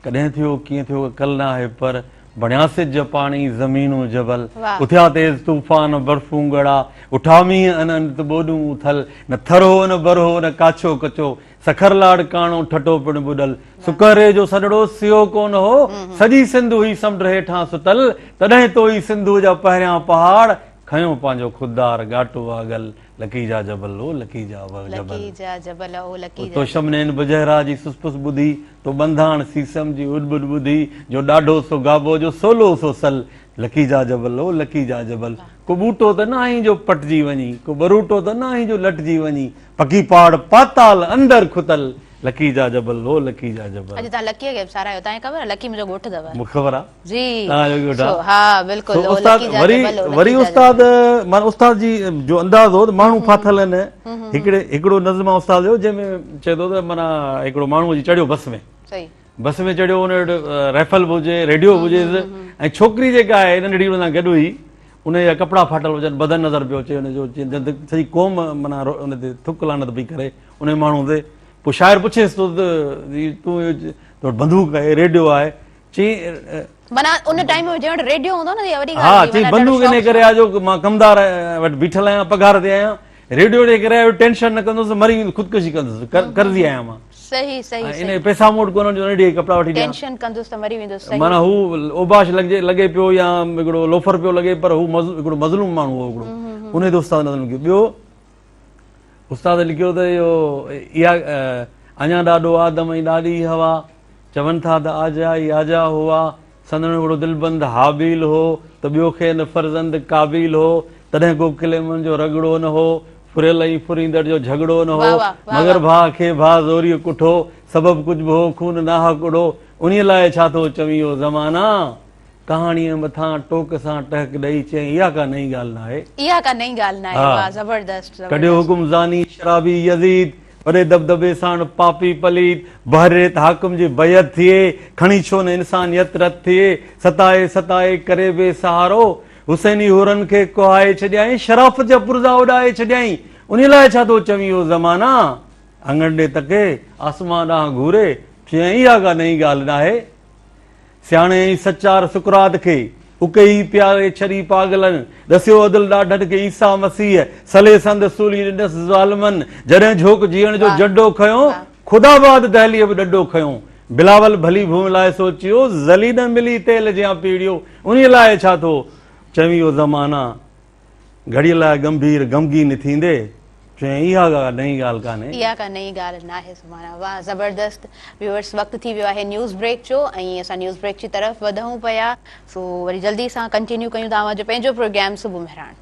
कॾहिं थियो कीअं थियो कल न आहे पर, बणिया सिज पाणी ज़मीनूं जबल, वाह। उथिया तेज़ तूफ़ान बर्फ़ूं ॻड़ा, उठा मींहं अनंत ॿोॾूं उथल, न थरो न बरहो न काछो कचो, सखर लाड़ काणो ठटो पिणु ॿुॾल, सुकरे जो सॾड़ो सियो कोन हो, सॼी सिंध हुई समुंड हेठां सुतल, तॾहिं तो ई सिंधु जा पहिरियां पहाड़, खयों पंहिंजो खुददार घाटो आगल, लकी जा जबल ओ लकी जा जबल, लकी जा जबल ओ लकी तो जा शमनेन बुजहरा जी सुसपुस ॿुधी, तो बंधाण सीसम जी उॾ ॿुधी, जो ॾाढो सो गाबो जो सोलो सो सल, लकी जा जबल ओ लकी जा जबल, को बूटो त न आई जो पटिजी वञी, को बरूटो त न आई जो लटिजी वञी, पकी पहाड़ पाताल अंदर खुतल, लकी जा जबल ओ लकी जा जबल। अॼु तव्हां लकीअ खे सारायो, तव्हांखे ख़बर आहे लकी मुंहिंजो घोट अथव? मूंखे ख़बर आहे जी तव्हांजो घोटु आहे। हा बिल्कुलु, ओ उस्ताद लकी जा वरी जबल, ओ वरी लकी जा उस्ताद माना उस्ताद जी जो अंदाज़ हो माण्हू फाथल आहिनि। हिकिड़ो नज़्म आहे उस्ताद जो जंहिंमें चए थो त माना हिकिड़ो माण्हू अची चढ़ियो बस में, सही। बस में चढ़ियो, उन वटि राइफल बि हुजे, रेडियो बि हुजेसि, ऐं छोकिरी जेका आहे नंढड़ी हुन सां गॾु हुई, उनजा कपिड़ा फाटल हुजनि, बदन नज़र पियो अचे हुनजो, सॼी क़ौम माना उन ते थुक लानत पई करे उन माण्हू ते। पोइ शाइर पुछेसि थो त तूं तो बंदूक आहे, रेडियो आहे, चई माना उन टाइम में जंहिं वटि रेडियो हूंदो न वॾी हा, चई बंदूक इन करे आहे जो मां कमदार वटि बीठल आहियां, पघार ते आहियां, रेडियो ॾेई करे टेंशन न कंदुसि, मरी ख़ुदकुशी कंदुसि, कर्ज़ी आहियां मां, सही सही इन पैसा मूं वटि कोन, जो नंढी कपिड़ा वठी ॾियां, टेंशन कंदुसि त मरी वेंदुसि। माना हू ओबाश लॻे पियो या हिकिड़ो लोफर पियो लॻे, पर हू हिकिड़ो मज़लूम माण्हू हो हिकिड़ो, उन ते उस्ताद नज़र लिखियो। ॿियो उस्ताद लिखियो त इहो इहा अञा ॾाढो आदम ऐं ॾाढी हवा, चवनि था त आजा ई आजा हुआ, संदन हिकिड़ो दिलबंद हाबिल हो, त ॿियो खेनि फर्ज़ंद क़ाबिल हो, तॾहिं को किलेमनि जो रगड़ो न हो, फुरियल ऐं फुरींदड़ जो झगड़ो न हो, मगर भाउ खे भाउ ज़ोरी कुठो, सबबु कुझु बि हो खून नाहक उड़ो, उन लाइ छा थो चवी हो ज़माना, कहाणीअ मथां टोक सां टहक ॾेई चई इहा का नई ॻाल्हि न आहे, इहा का नई ॻाल्हि न आहे। वाह ज़बरदस्त। कढियो हुकुम ज़ानी शराबी यज़ीद, वॾे दबदबे सां पापी पलीद, बहरेत हाकिम जी बैत थिए, खणी छो न इंसानियत रत थिए, सताए सताए करे बेसहारो, हुसैनी हुरन खे कुहाए छॾियईं, शराफ़त जा पुर्ज़ा उॾाए छॾियईं, उन लाइ छा थो चवी हो ज़माना, अंगण ॾे तके आसमान ॾांहुं घूरे, चयईं इहा का नई ॻाल्हि न आहे, सियाणे ऐं सचार सुकरात खे उकई प्यारे छॾी पागलनि, दसियो अदल ॾाढनि खे ईसा मसीह, सले संद सूली ॾिनसि ज़ालिमनि, जॾहिं झोक जीअण जो जॾो खयो, ख़ुदाबाद दहलीअ बि ॾॾो खयो, बिलावल भली भूम लाइ सोचियो, ज़ली न मिली तेल जियां पीड़ियो, उन लाइ छा थो चवी हो ज़माना, घड़ीअ लाइ गंभीर गमगीन थींदे, चयईं इहा का नई ॻाल्हि कान्हे, इहा का नई ॻाल्हि न आहे सुभाणे। वाह ज़बरदस्त। व्यूअर्स वक़्तु थी वियो आहे न्यूज़ ब्रेक जो, ऐं असां न्यूज़ ब्रेक जी तरफ़ वधूं पिया, सो वरी जल्दी सां कंटिन्यू कयूं तव्हां जो पंहिंजो प्रोग्राम सुबुह मेहरान।